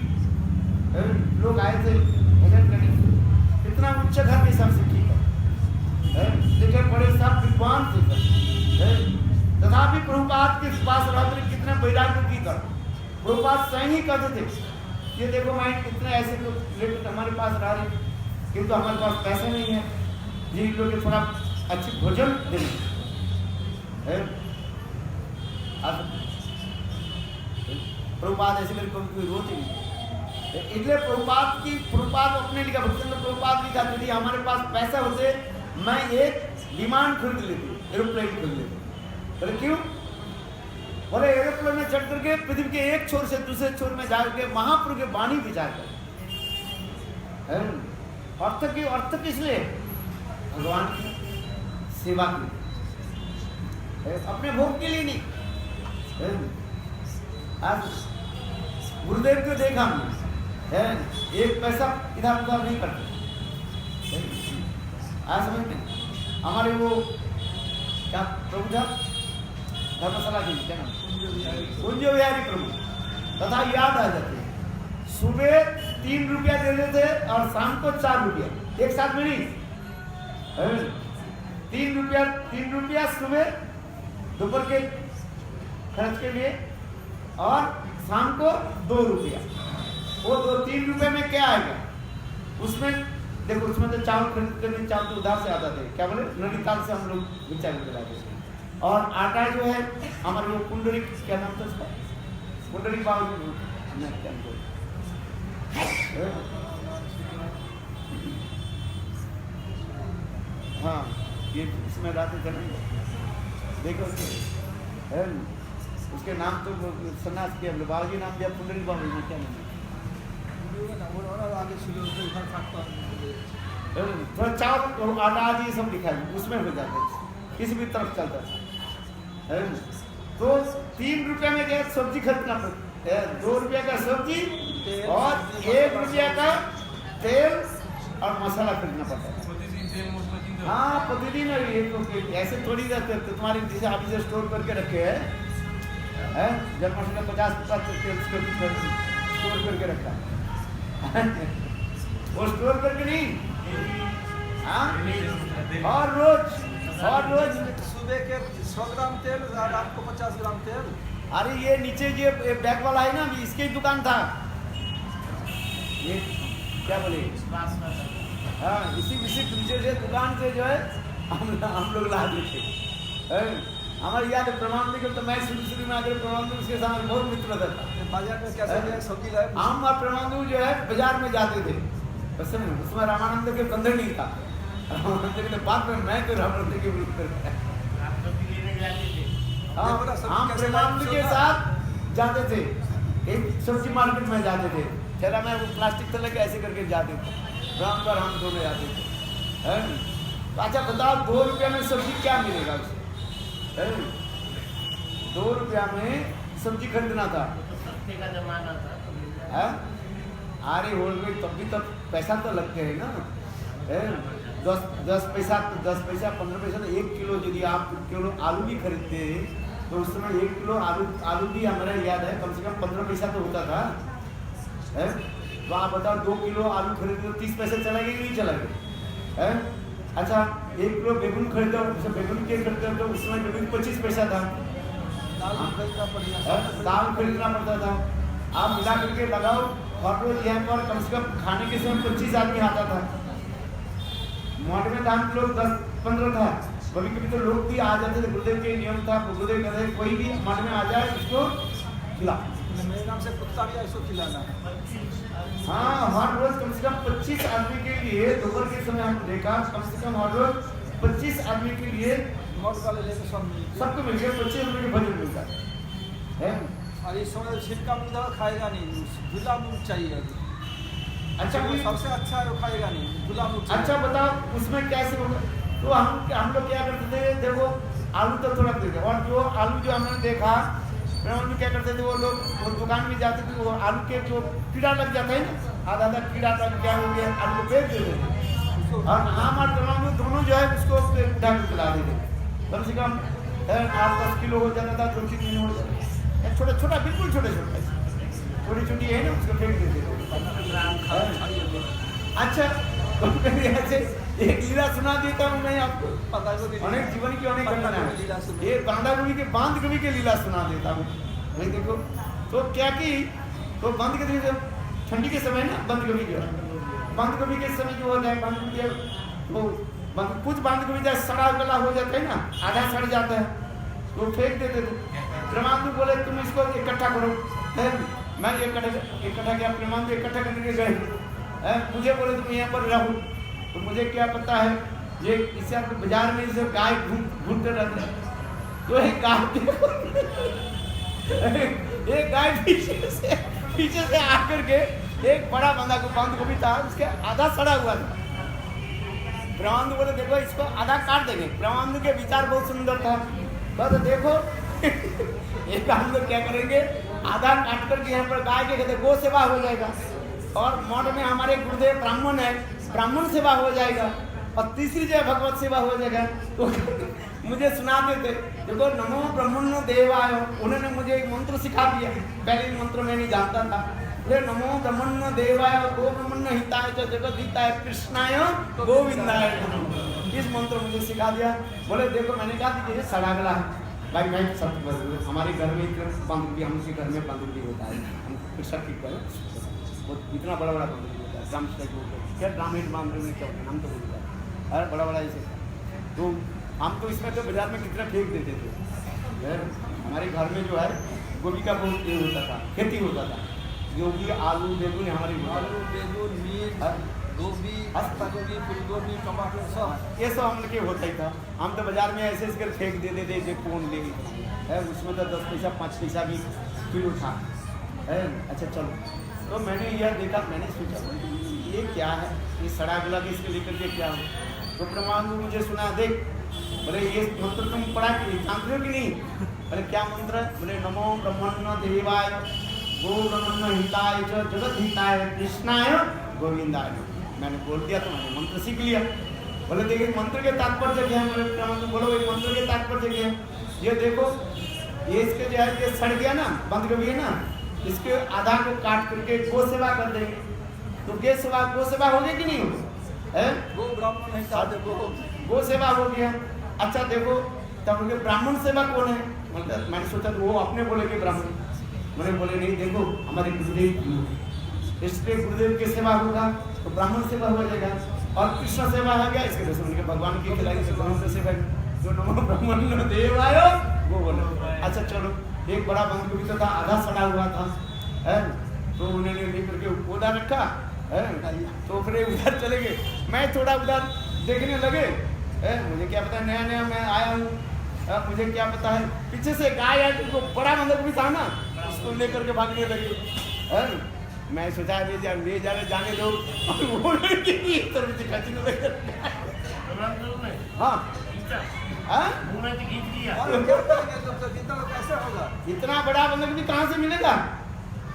लोग आए थे भजन करने कितना उच्च घर के सबसे ठीक है लेकिन बड़े सब विद्वान थे तथापि प्रभुपाद के पास रहते कितने वैराग्य की कर प्रभुपाद स्वयं ही कहते थे ये देखो मैं कितने ऐसे लोग हमारे पास रह रहे किंतु हमारे पास पैसे नहीं है जिन लोग थोड़ा अच्छी भोजन देने प्रभुपाद ऐसे मेरे को कोई रोते नहीं इसलिए प्रभुपाद अपने लिखा भक्ति प्रभुपाद लिखा यदि हमारे पास पैसा होते मैं एक विमान खरीद लेती एरोप्लेन खरीद लेती। बोले क्यों? बोले एरोप्लेन में चढ़ करके पृथ्वी के एक छोर से दूसरे छोर में जाकर महाप्रभु के वाणी विचार कर अर्थ किस लिए? भगवान की सेवा के लिए, अपने भोग के लिए नहीं। आज गुरुदेव को देखा हमने एक पैसा इधर उधर नहीं करते। आज समझ में हमारे वो क्या प्रभु था धर्मशाला के क्या नाम कुंज बिहारी प्रभु तथा याद आ जाते हैं सुबह 3 रुपया दे देते और शाम को 4 रुपया एक साथ में नहीं 3 रुपया सुबह दोपहर के खर्च के लिए और शाम को 2 रुपया वो 3 रुपये में क्या आएगा उसमें देखो उसमें तो चावल खरीद करने चावल तो उधार से आता थे क्या बोले नैनीताल से हम लोग बेचा के लाते थे और आटा जो है हमारे वो कुंडली क्या नाम था उसका कुंडली बाबू हाँ ये इसमें लाते थे देखो उसके नाम तो सन्यास किया बाबू जी नाम दिया कुंडली बाबू में क्या नाम थोड़ा चावल आटा आदि ये सब लिखा है उसमें हो जाता है किसी भी तरफ चलता था, है ना? तो 3 रुपये में क्या सब्जी खरीदना पड़ता है, 2 रुपये का सब्जी और 1 रुपये का तेल और मसाला खरीदना पड़ता है। हाँ, प्रतिदिन ये तो ऐसे थोड़ी रहते, तो तुम्हारे जैसे आप इसे स्टोर करके रखे हैं, जब मशीन 50 तेल स्टोर करके रखा है वो स्टोर करके नहीं। हाँ, और रोज सुबह के 100 ग्राम तेल और रात को 50 ग्राम तेल। अरे ये नीचे जो बैग वाला है ना, इसकी दुकान था, ये क्या बोले, हाँ, इसी नीचे से दुकान से जो है हम लोग लाते थे। हमारी याद है प्रमाण लेकर, तो मैं शुरू में आकर प्रमाण उसके साथ बहुत मित्र था। बाजार में कैसे सब्जी लाए? हम और प्रमाण जो है बाजार में जाते थे, उसमें रामानंद के बंधन नहीं था। रामानंद के बाद में मैं तो रामानंद के विरुद्ध कर, हम प्रमाण के साथ जाते थे, एक सब्जी मार्केट में जाते थे, चला मैं वो प्लास्टिक से लेके ऐसे करके जाते थे, राम पर हम दोनों जाते थे। तो अच्छा बताओ, 2 रुपया में सब्जी क्या मिलेगा उसे? 2 रुपया में सब्जी खरीदना था, का जमाना था। अरे हो गई, तब भी तब पैसा तो लगते हैं ना, 10 पैसा 15 पैसा। तो 1 किलो यदि आप किलो आलू भी खरीदते तो उस समय 1 किलो आलू भी हमारा याद है कम से कम 15 पैसा तो होता था। तो आप बताओ 2 किलो आलू खरीदते तो 30 पैसे चला गया कि नहीं चला गया? अच्छा 1 किलो बेगुन खरीदो, बेगुन के खरीदते तो उस समय बेगुन 25 पैसा था। दाल खरीदना पड़ता था। आप मिला करके लगाओ, और रोज यहाँ पर कम से कम खाने के समय 25 आदमी आता था। मठ में दान लोग 10-15 था, कभी कभी तो लोग भी आ जाते थे, गुरुदेव के नियम था, गुरुदेव कहते कोई भी मठ में आ जाए उसको खिला, मेरे नाम से कुत्ता भी ऐसा खिलाना। हाँ, हर रोज कम से कम 25 आदमी के लिए, दोपहर के समय हम देखा कम से कम हर रोज 25 आदमी के लिए मठ वाले लेकर सबको मिल गया 25 रुपये के भोजन मिलता है। और इस समय छिलका मूंग खाएगा नहीं, झूला मूंग चाहिए अभी। अच्छा, सबसे अच्छा है वो खाएगा नहीं, झूला मूंग। अच्छा बताओ उसमें कैसे होगा? तो हम लोग क्या करते थे, देखो आलू तो थोड़ा देते, और जो आलू जो हमने देखा ब्राह्मण क्या करते थे, वो लोग वो दुकान में जाते थे, वो आलू के जो कीड़ा लग जाता है ना, आधा कीड़ा तक क्या हो गया, आलू को बेच देते थे। और आम और ब्राह्मण दोनों जो है उसको उठा के खिला देते, कम से कम 8-10 किलो हो जाता था, 2-3 दिन हो जाता था। छोटा बिल्कुल छोटे छोटी है ना, उसको फेंक देते थे। अच्छा ऐसे एक लीला सुना देता हूँ मैं आपको, अनेक जीवन की अनेक घटना है। ये बांधागुड़ी के बांध कवि के लीला सुना देता हूँ। वही देखो तो क्या की, तो बंद के दिन ठंडी के समय ना, बंद कवि जो है, बंद कवि के समय जो हो जाए, वो कुछ बांध कवि जैसे सड़ा गला हो जाता है ना, आधा सड़ जाता है तो फेंक देते थे। प्रमाणु बोले तुम इसको इकट्ठा करो, मैं इकट्ठा किया, प्रमाणु इकट्ठा करने के गए, मुझे बोले तुम यहाँ पर रहो, तो मुझे क्या पता है ये इससे आपको बाजार में जैसे गाय घूमते रहते हैं, तो एक गाय पीछे से आकर के एक बड़ा बंदा को बांध को भी था, उसके आधा सड़ा हुआ था। ब्रह्मांड बोले देखो इसको आधा काट देंगे। ब्रह्मांड के विचार बहुत सुंदर था, बस देखो एक हम लोग क्या करेंगे, आधा काट करके यहाँ पर गाय के कहते गो सेवा हो जाएगा, और मठ में हमारे गुरुदेव ब्राह्मण है, ब्राह्मण सेवा हो जाएगा, और तीसरी जो भगवत सेवा हो जाएगा। तो मुझे सुना देते, देखो नमो ब्रह्मण्य देवाय, उन्होंने मुझे एक मंत्र सिखा दिया, पहले मंत्र मैं नहीं जानता था। बोले नमो ब्रह्मण्य देवाय गो ब्रह्मण्य हिताय च जगत हिताय कृष्णाय गोविंदाय, इस मंत्र मुझे सिखा दिया। बोले देखो मैंने कहा कि ये सड़ा गला है भाई, मैं सत्य बोल, हमारे घर में बंदूकी, हमके घर में बंदूकी होता है, हम कृषक की करें इतना बड़ा बंदूकी होता है, ग्राम क्या ग्रामीण बांधने में क्या होता है, हम तो बोलता है अरे बड़ा ऐसे। तो हम तो इसमें तो बाजार में कितना फेंक देते थे। हमारे घर में जो है गोभी का बहुत ये होता था, खेती होता था, गोभी आलू बेगुन हमारे आलू बेगुन मिर्च गोभी पत्ता गोभी फूल गोभी टमाटर सब ये सब हम लोग के होता ही था। हम तो बाजार में ऐसे कर फेंक देते थे जो कौन ले है, उसमें तो 10 पैसा 5 पैसा भी किलो था। अच्छा चलो, तो मैंने यह देखा, मैंने सोचा ये क्या है, ये सड़ा गला के इसके लेकर के क्या हो। तो प्रमाण मुझे सुना, देख बोले ये मंत्र तुम पढ़ा कि जानते हो कि नहीं? बोले क्या मंत्र है? बोले नमो ब्रह्मण्य देवाय गो ब्रह्मण्य हिताय च जगत हिताय कृष्णाय गोविंदाय। मैंने बोल दिया तो मैंने मंत्र सीख लिया। बोले देखिए मंत्र के तात्पर्य क्या है? बोले क्या मंत्र? बोलो ये मंत्र के तात्पर्य क्या है? ये देखो ये इसके जो है ये सड़ गया ना, बंद गई है ना, इसके आधा को काट करके गो सेवा कर देंगे तो गो सेवा होगी कि नहीं होगी? गो ब्राह्मण है साधे गो सेवा हो गया। अच्छा देखो तब उनके ब्राह्मण सेवा कौन है? मतलब मैंने सोचा तो वो अपने बोले कि ब्राह्मण, मैंने बोले नहीं देखो हमारे गुरुदेव, इसलिए गुरुदेव की सेवा होगा तो ब्राह्मण सेवा हो जाएगा और कृष्ण सेवा हो गया इसके वजह से उनके भगवान की खिलाई से ब्राह्मण सेवा जो नमो ब्राह्मण देव आयो वो बोले। अच्छा चलो एक बड़ा बंद भी तो था, आधा सड़ा हुआ था है तो उन्होंने लेकर के उधर रखा है तो फिर उधर चले गए। मैं थोड़ा उधर देखने लगे मुझे क्या पता नया नया मैं आया हूँ, मुझे क्या पता है पीछे से गाय आया तो बड़ा बंदक भी था ना उसको लेकर के भागने लगे है। मैं सोचा ले जाने दो वो हाँ कैसे होगा? इतना बड़ा बंदक भी कहाँ से मिलेगा?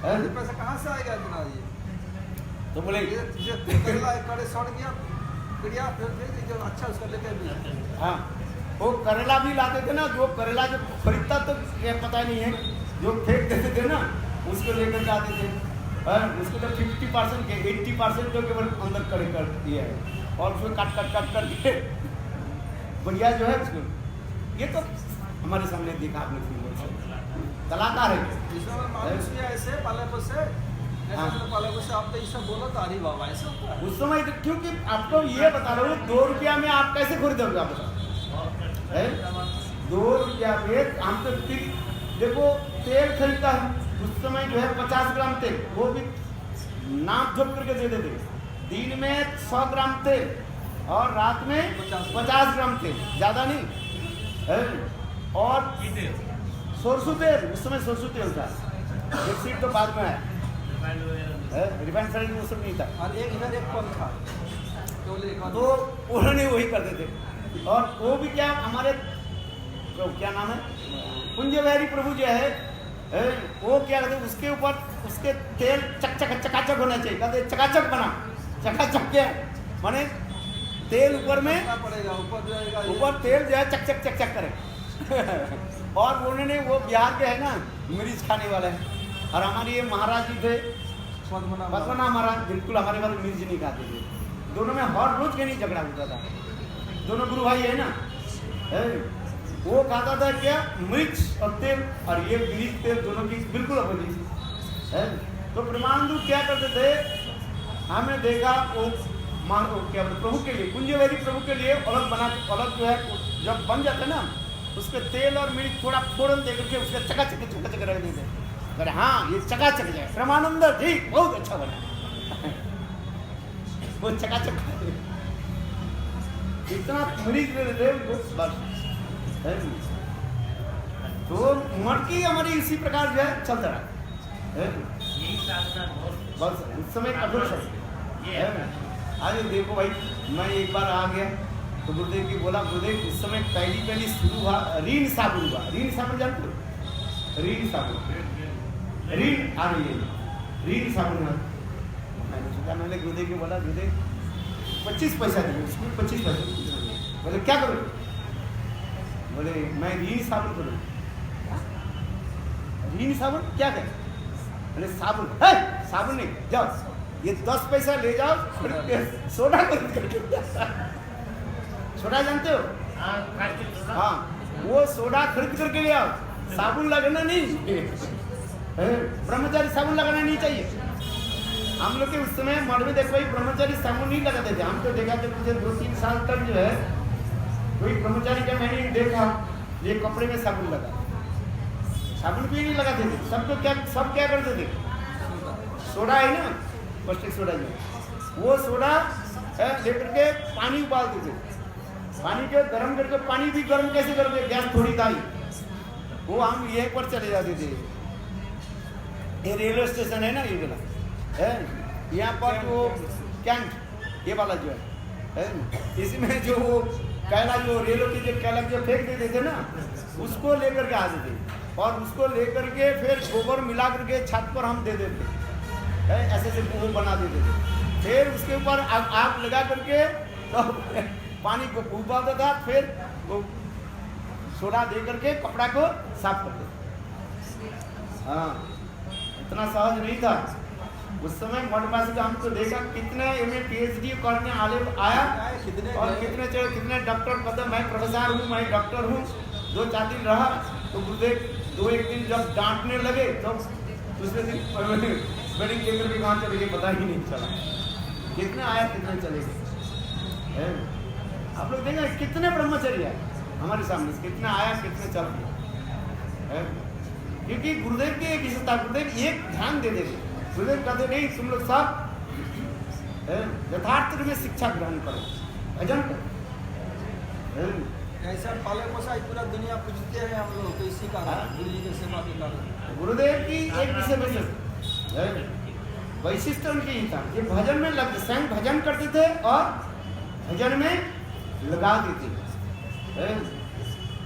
पैसा कहाँ से आएगा इतना? ये तो बोले करे सड़ गया बढ़िया फिर जो अच्छा उसका लेके हाँ वो करेला भी लाते थे ना, जो करेला जो खरीदता तो क्या पता नहीं है, जो फेंक देते थे ना उसको लेकर जाते थे। उसको तो 50% के 80% तो केवल अंदर करे कर दिया है और उसको काट के बढ़िया जो है उसको ये तो हमारे सामने देखा आपने फिल्म कलाकार है ऐसे पाले से आप तो ये बोला तो अरे बाबा ऐसे होता है उस समय क्योंकि आपको ये बता रहा हूँ 2 रुपया में आप कैसे खरीदोगे? आप बताओ 2 रुपया में हम तो देखो तेल खरीदता है उस समय जो है 50 ग्राम तेल वो भी नाप झोंक करके दे देते, दिन में 100 ग्राम तेल और रात में 50 ग्राम तेल, ज़्यादा नहीं है। और सरसों तेल उस समय सरसों तेल था, एक सीट तो बाद में है रिफाइंड साइड में वो सब नहीं था और एक इधर एक पंखा तो उन्होंने वही करते थे। और वो भी क्या हमारे तो क्या नाम है कुंज बिहारी प्रभु जो है वो क्या कहते हैं उसके ऊपर उसके तेल चकाचक होना चाहिए, कहते चकाचक बना चकाचक क्या माने तेल ऊपर में पड़ेगा ऊपर तेल जो है चक करे और उन्होंने वो बिहार के है ना मिर्च खाने वाले हैं और हमारे ये महाराज जी थे पद्मनाभ महाराज बिल्कुल हमारे वाले मिर्च नहीं खाते थे। दोनों में हर रोज के नहीं झगड़ा होता था, दोनों गुरु भाई है ना वो खाता था क्या मिर्च और तेल और ये मिर्च तेल दोनों की बिल्कुल अपोजिट है। तो ब्रह्मानंद क्या करते थे हमने देखा वो क्या प्रभु के लिए कुंज बिहारी प्रभु के लिए अलग जो है जब बन जाता ना उसके तेल और मिर्च थोड़ा फोड़न दे करके उसका चकाचक रख देते। अरे हाँ ये चकाचक जाए ब्रह्मानंद ठीक बहुत अच्छा बना वो चकाचक इतना मरीज बस तो मटकी हमारी इसी प्रकार जो है चलता रहा बस उस समय कठोर शब्द। आज देखो भाई मैं एक बार आ गया तो गुरुदेव की बोला गुरुदेव उस समय पहली शुरू हुआ रीन साबुन हुआ। रीन साबुन जानते हो? रीन साबुन रीन आ रही है रीन साबुन है। मैंने सोचा मैंने गुरुदेव को बोला गुरुदेव 25 पैसा दिए उसको 25 पैसा बोले क्या करूँ? बोले मैं रीन साबुन करूँ। रीन साबुन क्या करे? बोले साबुन है साबुन नहीं जाओ ये 10 पैसा ले जाओ सोडा खरीद करके। सोडा जानते हो? हाँ वो सोडा खरीद करके ले आओ, साबुन लगाना नहीं ब्रह्मचारी साबुन लगाना नहीं चाहिए। हम लोग के उस समय मठ में देखो ब्रह्मचारी साबुन नहीं लगाते थे। हम तो देखा थे मुझे 2-3 साल तक जो है कोई ब्रह्मचारी का मैंने देखा ये कपड़े में साबुन लगा, साबुन भी नहीं लगाते थे। सब क्या करते थे? सोडा है ना पौष्टिक सोडा जो वो सोडा लेकर के पानी उबालते थे, पानी के गर्म करके पानी भी गर्म कैसे करके गैस थोड़ी था वो हम यहीं पर चले जाते थे। ये रेलवे स्टेशन है ना ये वाला है यहाँ पर जो कैंट ये वाला जो है इसमें जो वो कैला जो रेलों की जो कैला जो फेंक देते थे ना, उसको लेकर के आते थे और उसको लेकर के फिर गोबर मिला करके छत पर हम दे देते, ऐसे से वो बना देते थे। फिर उसके ऊपर आग लगा करके तो पानी को उबालता था, फिर वो सोडा दे करके कपड़ा को साफ करते। हाँ, इतना सहज नहीं था उस समय। मठवासी का हमको देखा कितने एमए पीएचडी करने आया और कितने डॉक्टर पता, मैं प्रोफेसर हूँ, मैं डॉक्टर हूँ, 2-4 दिन रहा तो गुरुदेव 2-1 दिन जब डांटने लगे तो दूसरे दिन वेडिंग केकर भी कहाँ चले गए पता ही नहीं चला। कितने आया कितने चले गए। आप लोग देखें कितने ब्रह्मचर्य है हमारे सामने, कितना आया कितने चल गए। क्योंकि गुरुदेव की एक इच्छा, गुरुदेव एक ध्यान दे देंगे। गुरुदेव कहते नहीं तुम लोग सब यथार्थ में शिक्षा ग्रहण करो, भजन करो। ऐसा पाले पोसा पूरा दुनिया पूछते हैं हम लोग, तो इसी का गुरु जी की सेवा के कारण। गुरुदेव की एक विषय वैशिष्ट उनकी ही था, ये भजन में लग स्वयं भजन करते थे और भजन में लगा देते।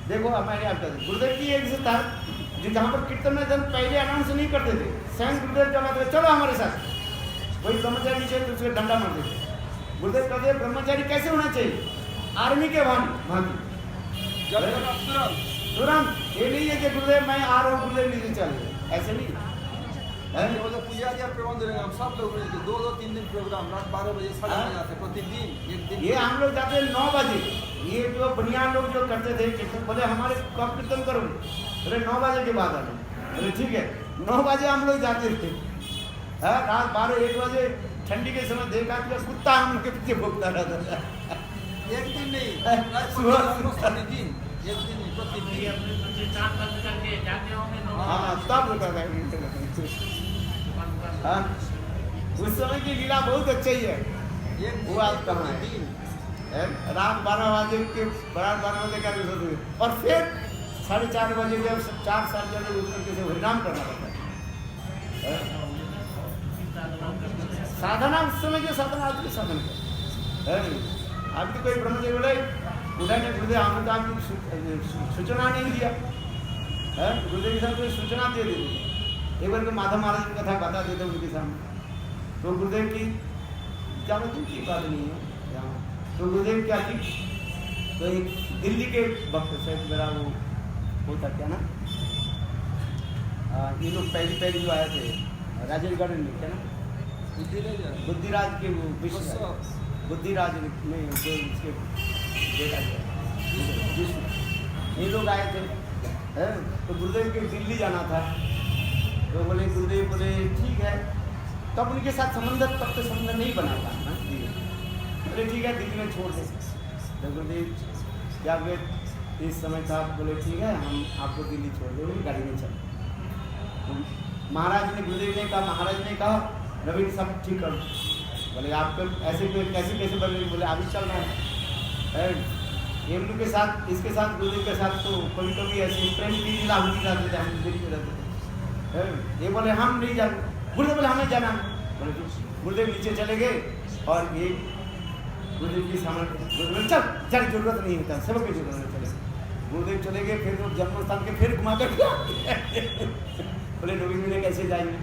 देखो हमारे आप गुरुदेव की एक विषय था जो जहाँ पर कीर्तन में जब पहले अनाउंस नहीं करते थे, स्वयं गुरुदेव जब आते चलो हमारे साथ, कोई ब्रह्मचारी नीचे तो उसके डंडा मारते थे। गुरुदेव कहते ब्रह्मचारी कैसे होना चाहिए, आर्मी के भांति तुरंत। ये नहीं है कि गुरुदेव मैं आ रहा हूँ गुरुदेव नीचे चल, ऐसे नहीं है। पूजा या प्रबंध रहेगा, हम सब लोग 2-3 दिन प्रोग्राम, रात 12 बजे साढ़े जाते प्रतिदिन एक दिन। ये हम लोग जाते 9 बजे, ये जो बनियान लोग जो करते थे कीर्तन, बोले हमारे कब कीर्तन करो, बोले 9 बजे के बाद आना, बोले ठीक है। 9 बजे हम लोग जाते थे, रात 12-1 बजे ठंडी के समय देखा तो कुत्ता हम लोग के पीछे भोगता रहता था। एक दिन नहीं, सुबह प्रतिदिन, एक दिन नहीं प्रतिदिन। अपने प्रतिष्ठान बंद करके जाते होंगे लोग। हाँ तब होता था। हाँ, उस समय की लीला बहुत अच्छी है। एक वो आप कहाँ है, रात 12 बजे के रात 12 बजे का भी, और फिर 4:30 बजे जब 4-7 बजे उठ करके से हरिनाम करना पड़ता है। साधना उस समय जो साधना आज की साधन है। अभी तो कोई ब्रह्मचारी बोले उठाने गुरुदेव हमें तो आपको सूचना नहीं दिया, गुरुदेव के साथ कोई सूचना दे देती। एक बार को माधव महाराज की कथा बता देते उनके सामने, तो गुरुदेव की जानो तुम की बात नहीं है, तो गुरुदेव क्या की, तो एक दिल्ली के वक्त से मेरा वो था क्या ना, ये लोग पहली जो आए थे राजेश गार्डन में क्या ना, बुद्धिराज के वो बुद्धिराज में जो इसके बेटा ये लोग आए थे, तो गुरुदेव के दिल्ली जाना था, तो बोले गुरुदेव बोले ठीक है, तब उनके साथ संबंध तब तो संबंध नहीं बना था ना, बोले ठीक है दिल्ली में छोड़ दे। तो गुरुदेव क्या बोले इस समय था, बोले ठीक है हम आपको दिल्ली छोड़ देंगे, गाड़ी में चल। तो महाराज ने गुरुदेव ने कहा, महाराज ने कहा रवि सब ठीक कर, बोले आपको ऐसे कैसे बने, बोले अभी चल रहा है। एम के साथ इसके साथ गुरुदेव के साथ तो कभी कभी ऐसे प्रेम की लीला होती रहती है, हम दिल्ली में रहते थे। ये बोले हम नहीं जाना, गुरुदेव बोले हमें जाना, बोले गुरुदेव नीचे चले गए और ये गुरुदेव की सामान चल जरूरत नहीं होता, सबकी जरूरत नहीं, चले गुरुदेव चले गए। फिर वो जन्म स्थान के फिर घुमा कर बोले नवीन में कैसे जाएंगे,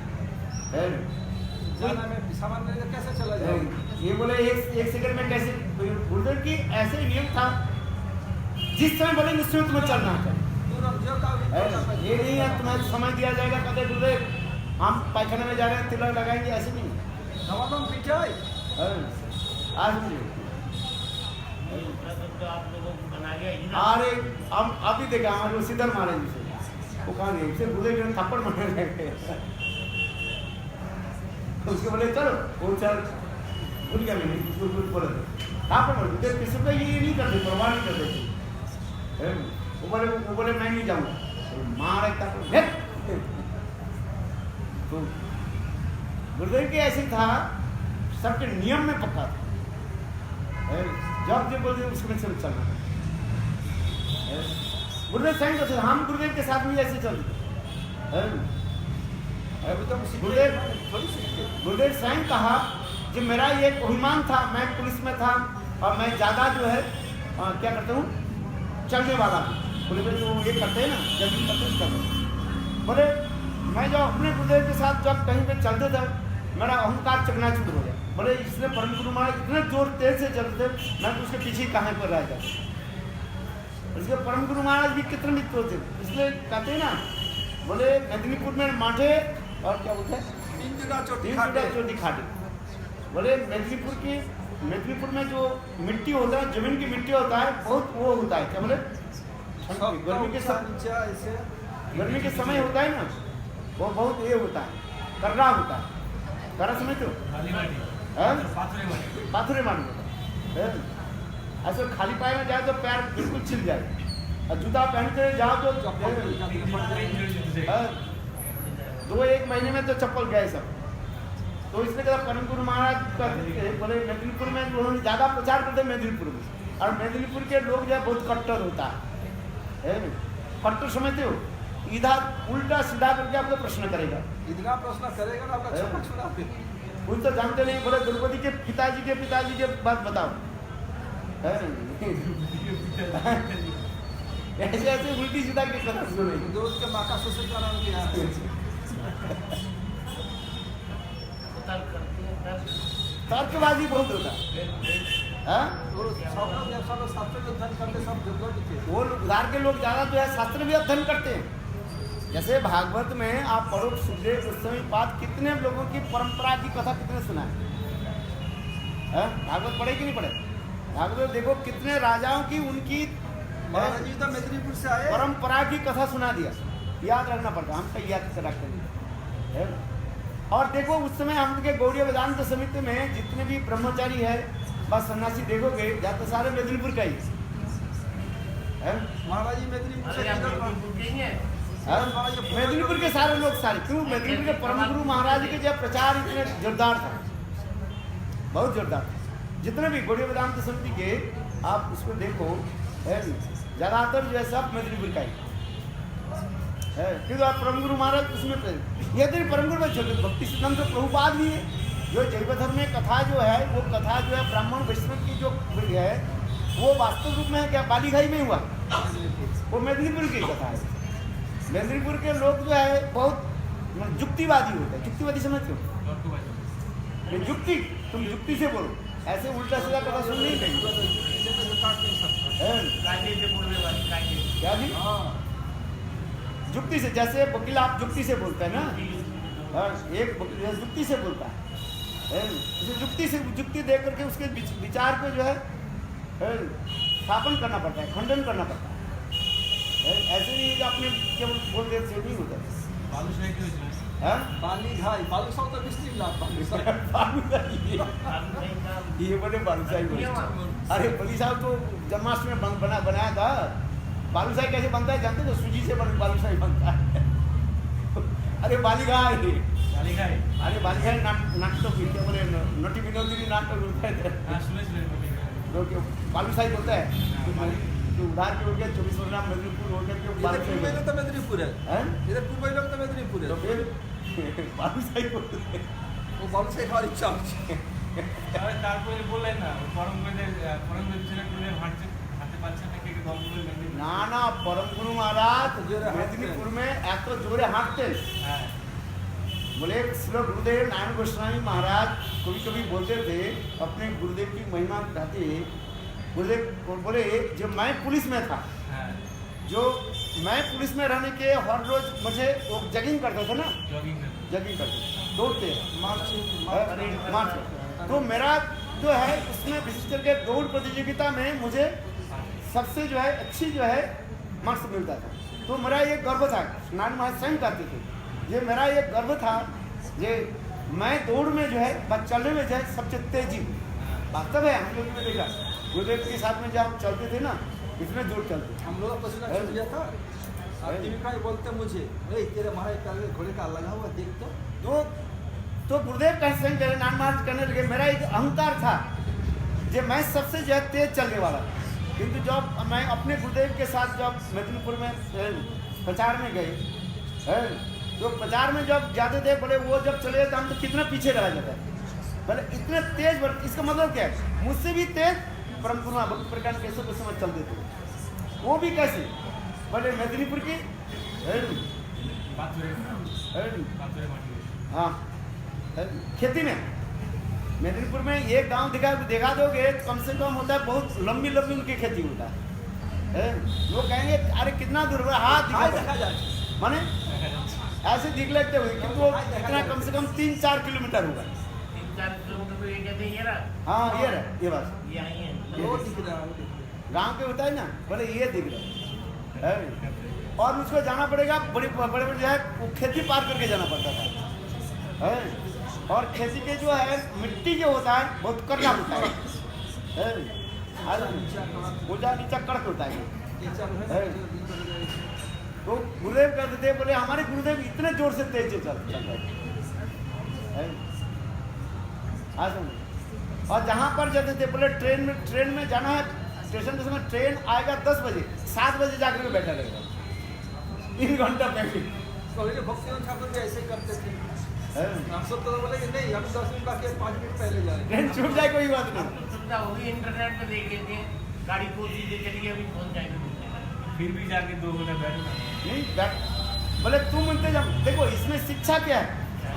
जाना में सामान लेकर कैसे चला जाएगा। ये बोले एक सेकंड में कैसे, गुरुदेव की ऐसे नियम था जिस समय बोलेंगे उस समय तुम्हें चलना है, ये नहीं है तुम्हें समय दिया जाएगा कहते गुरुदेव हम पायखाने में जा रहे हैं तिलक लगाएंगे, ऐसे नहीं आज तो आप लोगों को बना गया। अरे हम अभी देखा हमारे सीधर मारे जिसे वो कहा गए इसे गुरुदेव थप्पड़ मारने लगे, उसके बोले चलो वो चल भूल गया, मैंने उसको कुछ बोला थप्पड़ मार दे, किसी को ये नहीं करते, परवाह नहीं करते। वो बोले मैं नहीं जाऊँगा, मारे थप्पड़। तो गुरुदेव की ऐसी था, सबके नियम में पक्का था, जब जो बोलते उसके से चलना। गुरुदेव स्वयं करते, हम गुरुदेव के साथ भी ऐसे चलते। गुरुदेव स्वयं कहा कि मेरा ये अभिमान था, मैं पुलिस में था और मैं ज़्यादा जो है क्या करता हूँ, चलने वाला हूँ। बोले भाई जो ये करते हैं ना, जल्दी करते हैं करते। बोले मैं जब अपने गुरुदेव के साथ जब कहीं पे चलते थे, मेरा अहंकार चकनाचूर हो गया। बोले इसने परम गुरु महाराज इतने जोर तेज से चलते थे, मैं तो उसके पीछे कहाँ पर रह जाता। उसके परम गुरु महाराज भी कितने मित्र थे, इसलिए कहते हैं ना, बोले मेदिनीपुर में माठे और क्या बोलते हैं, तीन जगह चोटी खाटे। बोले मेदिनीपुर में जो मिट्टी होता है, जमीन की मिट्टी होता है, बहुत वो होता है, क्या बोले गर्मी के समय होता है ना, वो बहुत ये होता है, कर्रा होता है। कर्रा समझते हो, पाथुरे मालूम होता है। ऐसे खाली पाए में जाए तो पैर बिल्कुल छिल जाए, और जूता पहन के जाओ तो 2-1 महीने में तो चप्पल गए सब। तो इसलिए कहता परम गुरु महाराज बोले मेदिनीपुर में उन्होंने ज़्यादा प्रचार करते मेदिनीपुर में, और मेदिनीपुर के लोग जो है बहुत कट्टर होता है। कट्टर समझते हो, इधर उल्टा सीधा करके आपको प्रश्न करेगा, इतना प्रश्न करेगा ना आपका छुपा छुड़ा पे। उन तो जानते नहीं। बोले द्रौपदी के पिताजी के बात बताओ, ऐसे उल्टी सीधा की कथा सुने। दोस्त के माँ का ससुर का नाम क्या है? तर्कबाजी बहुत होता है। शास्त्र के अध्ययन करते सब जगह थे। वो उधार के लोग ज़्यादा जो है शास्त्र भी अध्ययन करते हैं। जैसे भागवत में आप पढ़ो, सुखदेव गोस्वामी पाद, कितने लोगों की परंपरा की कथा कितने सुना है? भागवत पढ़े कि नहीं पढ़े? भागवत देखो कितने राजाओं की उनकी महाराज जी तो मेदिनीपुर से आए, परंपरा की कथा सुना दिया। याद रखना पड़ता, हम कहीं याद से रखते नहीं। और देखो उस समय हम के गौड़ीय वेदांत समिति में जितने भी ब्रह्मचारी है, बस सन्यासी देखोगे जाते सारे मेदिनीपुर का ही है। महाराज जी मेदिनीपुर से मेदिनीपुर के सारे लोग सारे, क्यों? मेदिनीपुर के परम गुरु महाराज के जब प्रचार इतने जोरदार था, बहुत जोरदार था। जितने भी गौड़ीय वेदांत समिति के आप उसको देखो, ज़्यादातर जो है सब मेदिनीपुर का ही है। क्योंकि आप परम गुरु महाराज उसमें यदि परम गुरु में भक्ति सिद्धांत प्रभुपाद भी है, जो जैव धर्म में कथा जो है, वो कथा जो है ब्राह्मण वैष्णव की जो है, वो वास्तव रूप में है क्या बालीघाई में हुआ, वो मेदिनीपुर की कथा है। मेदिनीपुर के लोग जो है बहुत युक्तिवादी होते हैं। युक्तिवादी समझते हो? युक्ति, तुम युक्ति से बोलो, ऐसे उल्टा सीधा कथा सुन नहीं चाहिए। क्या जी? युक्ति से, जैसे वकील आप युक्ति से बोलते हैं ना, एक वकील युक्ति से बोलता है, युक्ति देख करके उसके विचार को जो है स्थापन करना पड़ता है, खंडन करना पड़ता है। ऐसे नहीं आपने केवल बोल देते से नहीं होता। बालूशाही क्यों इसमें? बालीघाई, बालूशाही तो डिस्ट्रिक्ट लाभ ये बड़े बालूशाही बोले। अरे बली साहब तो जन्माष्टमी में बनाया था। बालूशाही कैसे बनता है जानते हो? सूजी से बालूशाही बनता है। अरे बालीघाई, अरे बालीघाई नाटक क्या बोले, नटी विनोदी नाटक बोलता है, बालूशाही बोलता है। तो उधार के हो गया 24 परगना मेदिनीपुर हो गया, पूर्व तो मेदिनीपुर है, इधर पूर्व लोग तो मेदिनीपुर है, तो फिर बालूशाही बोलते हैं। वो बालूशाही खाली चाव अरे তারপরে বললেন না পরম ছেলে করে হাঁটতে পারছেন না, কে গল্প বললেন না না परम गुरु महाराज मेदिनीपुर में एत जोरे हाँटते, बोले श्री गुरुदेव नारायण गोस्वामी महाराज कभी कभी बोलते थे अपने गुरुदेव की महिमा गाते। गुरुदेव बोले जब मैं पुलिस में था, जो मैं पुलिस में रहने के हर रोज मुझे वो जगिंग करते थे ना, जगिंग करते दौड़ते मार्च, तो मेरा जो है उसमें विशेष करके दौड़ प्रतियोगिता में मुझे सबसे जो है अच्छी जो है मार्क्स मिलता था। तो मेरा ये गर्व था, नारायण महाराज स्वयं कहते थे, ये मेरा ये गर्व था, ये मैं दौड़ में जो है बस चलने में जो है सबसे तेजी, वास्तव है। हम लोग ने देखा गुरुदेव के साथ में जब चलते थे ना, इतने जोर चलते। हम लोग का पसीना छूट गया था। और बोलते मुझे, तेरे महाराज घोड़े का लगा हुआ देख तो गुरुदेव का संग नारायण महाराज करने लगे। मेरा एक अहंकार था जो मैं सबसे जो है तेज चलने वाला, किंतु जब मैं अपने गुरुदेव के साथ जब मेदिनीपुर में प्रचार में गए, तो प्रचार में जब जाते थे बड़े, वो जब चले तो हम तो कितना पीछे रह जाता है, भले इतने तेज। इसका मतलब क्या है? मुझसे भी तेज परम गुरु भक्त प्रकांड कैसे को समझ चलते थे, वो भी कैसे बोले मेदिनीपुर की हाँ खेती में मेदिनीपुर में एक गांव दिखा दोगे कम से कम होता है, बहुत लंबी लंबी उनकी खेती होता है। लोग कहेंगे अरे कितना दूर हाथ दिखा जाए, माने ऐसे दिख लेते हुए कि वो इतना कम से कम 3-4 किलोमीटर होगा। 3-4 किलोमीटर तो ये कहते हैं ये रहा। हाँ ये रहा, ये बात वो दिख रहा है, गाँव के होता है ना, बोले ये दिख रहा है। और उसको जाना पड़ेगा बड़े बड़े जो है वो खेती पार करके जाना पड़ता था है। और खेती के जो है मिट्टी जो होता है बहुत करना होता है, ऊंचा नीचा कड़क होता है। तो गुरुदेव कहते थे, बोले हमारे गुरुदेव इतने जोर से तेज चल रहे हैं। और जहाँ पर जाते थे बोले ट्रेन में जाना है, स्टेशन के समय ट्रेन आएगा 10 बजे, 7 बजे जाकर के बैठा रहेगा 3 घंटा पहले। भक्ति छात्र भी ऐसे करते थे। हम सब तो बोले कि नहीं हम 10 मिनट बाकी 5 मिनट पहले जाए, ट्रेन छूट जाए कोई बात नहीं, तो सुविधा होगी इंटरनेट पे देख लेते हैं, गाड़ी को सीधे चलिए अभी पहुंच जाएंगे। फिर भी जाके 2 घंटा बैठना नहीं बोले तुम इंतजाम देखो, इसमें शिक्षा क्या है,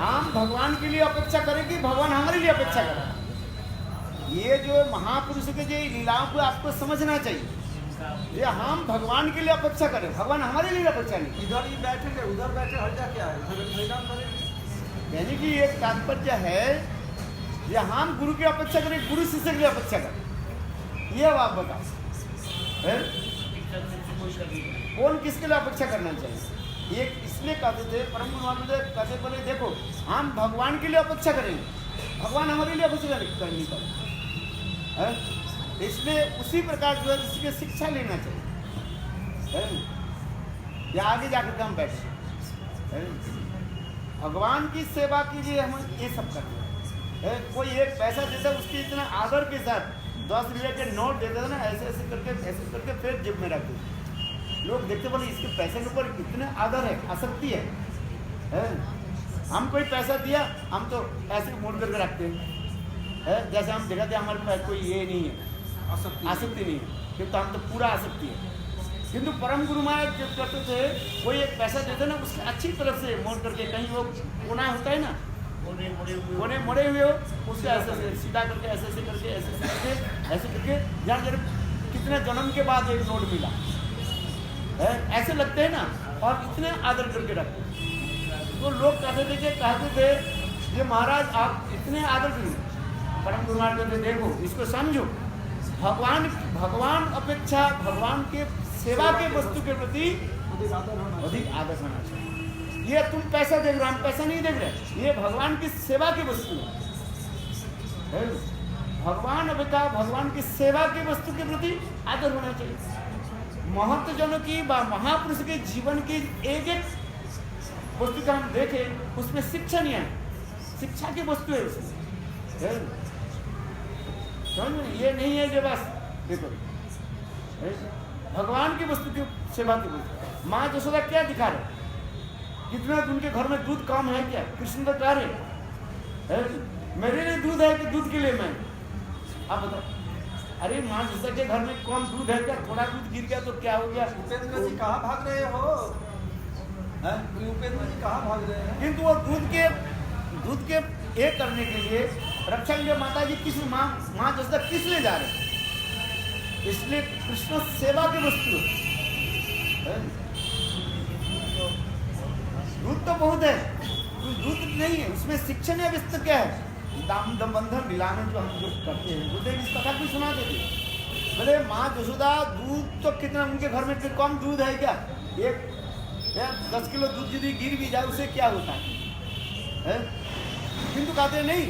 हम भगवान के लिए अपेक्षा करें कि भगवान हमारे लिए अपेक्षा करें। ये जो महापुरुष के जो लीलाओं को आपको समझना चाहिए, ये हम भगवान के लिए अपेक्षा करें, भगवान हमारे लिए अपेक्षा नहीं। इधर ही बैठेंगे उधर बैठे हर जा क्या है, यानी कि एक तात्पर्य है ये हम गुरु की अपेक्षा करें, गुरु शिष्य के लिए अपेक्षा करें। ये अब आप बताओ कौन किसके लिए अपेक्षा करना चाहिए। एक इसलिए कहते थे परम गुरुदेव कहते बोले देखो हम भगवान के लिए अपेक्षा करेंगे, भगवान हमारे लिए अपेक्षा करनी पड़े, इसलिए उसी प्रकार जो है इसकी शिक्षा लेना चाहिए। या आगे जाकर हम बैठे भगवान की सेवा के लिए हम ये सब करते हैं। कोई एक पैसा देता उसके इतना आदर के साथ 10 रुपये के नोट देता था ना, ऐसे करके फिर जेब में रख देते। लोग देखते बोले इसके पैसे के ऊपर कितने आदर है, आसक्ति है। हम कोई पैसा दिया हम तो ऐसे मोड़ करके रखते हैं, जैसे हम दिखाते हमारे पास कोई ये नहीं है, आसक्ति नहीं है, क्योंकि हम तो पूरा आसक्ति है। किंतु परम गुरु महाराज जो करते थे, कोई एक पैसा देते ना उसके अच्छी तरफ से मोड़ करके, कहीं वो कोना होता है ना कोने मोड़े हुए हो, उससे ऐसे सीधा करके ऐसे करके जान जब कितने जन्म के बाद एक नोट मिला ऐसे लगते हैं ना, और इतने आदर करके रखते। तो लोग कहते थे ये महाराज आप इतने आदर क्यों। परम गुरु महाराज कहते देखो इसको समझो, भगवान अपेक्षा भगवान के सेवा के वस्तु के प्रति अधिक आदर होना चाहिए। ये तुम पैसा देख रहे हो, हम पैसा नहीं देख रहे, ये भगवान की सेवा की वस्तु है। भगवान अपेक्षा भगवान की सेवा की वस्तु के प्रति आदर होना चाहिए। महत्वजनों की महापुरुष के जीवन की एक वस्तु का हम देखें उसमें शिक्षा नहीं है, शिक्षा की वस्तु है उसमें। समझ ये नहीं है जो बस देखो भगवान की वस्तु की सेवा की वस्तु। माँ यशोदा क्या दिखा रहे, कितना उनके घर में दूध कम है क्या, कृष्ण तो कह रहे मेरे लिए दूध है कि दूध के लिए मैं। आप बताओ, अरे माँ यशोदा के घर में कम दूध है क्या, थोड़ा दूध गिर गया तो क्या हो गया। उपेंद्र जी कहाँ भाग रहे हो, उपेंद्र जी कहाँ भाग रहे हैं। किंतु वो दूध के एक करने के लिए रक्षा के लिए माता जी किस माँ यशोदा किस लिए जा रहे, इसलिए कृष्ण सेवा की वस्तु है। दूध तो बहुत है, दूध नहीं है उसमें शिक्षण या विस्तृत क्या है, दाम दम बंधन मिलाने जो हम लोग करते हैं। गुरुदेव इस कथा को सुनाते थे, बोले माँ यशोदा दूध तो कितना उनके घर में कम दूध है क्या, 10 किलो दूध यदि गिर भी जाए उसे क्या होता है। किंतु कहते नहीं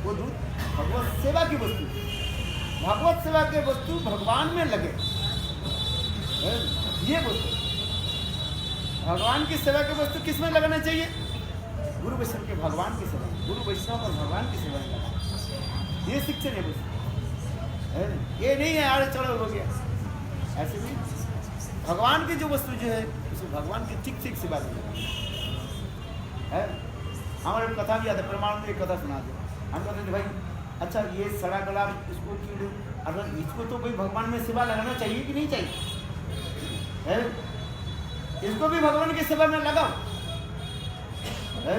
वो दूध भगवत सेवा की वस्तु, भगवत सेवा के वस्तु भगवान में लगे। ये वस्तु भगवान की सेवा की वस्तु किस में लगाना चाहिए, गुरु वैष्णव के भगवान की सेवा, गुरु वैष्णव और भगवान की सेवा में लगाना। ये शिक्षण है वस्तु, ये नहीं है यार चलो हो गया ऐसे भी। भगवान की जो वस्तु जो है उसे भगवान की ठीक ठीक सेवा है। हमारे कथा भी आता है, प्रमाण में एक कथा सुना दे। हम कहते थे भाई अच्छा ये सड़ा गला इसको क्यों दो? अगर इसको तो कोई भगवान में सेवा लगाना चाहिए कि नहीं चाहिए है? इसको भी भगवान की सेवा में लगाओ है?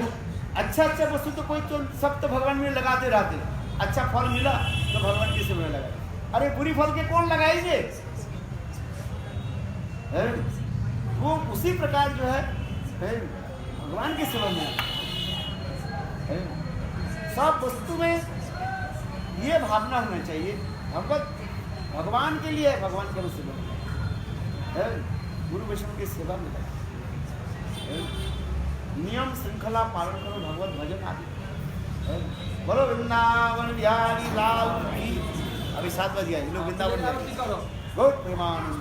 अच्छा अच्छा वस्तु तो कोई तो सब तो भगवान में लगाते रहते, अच्छा फल मिला तो भगवान की सेवा में लगाए, अरे बुरी फल के कौन लगाएंगे है? वो उसी प्रकार जो है भगवान की सेवा में है? सब वस्तु में ये भावना होना चाहिए, भगवान के लिए भगवान की सेवा है, गुरु वैष्णव की सेवा में है? नियम श्रृंखला पालन करो, भगवत भजन आदि। बोलो वृंदावन बिहारी लाल की। अभी 7 बज गया, लोग वृंदावन जाएंगे। बहुत प्रेमानंद।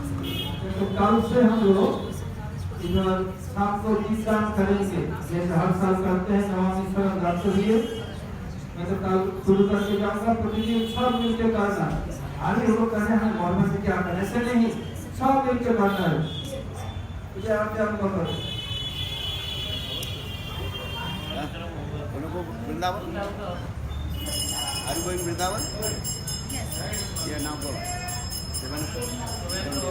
तो कल से हम लोग इधर शाम को गीतगान करेंगे, जैसे हर साल करते हैं नवमी स्मरण गाते हुए। मैं तो कल शुरू करके जाऊंगा, प्रतिदिन सब मिलकर करना। आगे लोग करने हम गवर्नमेंट से क्या करें, ऐसे नहीं, सब मिलकर करना है। मुझे आप क्या करो Vrindavan, are you going Vrindavan? ये नाम बोलो। तो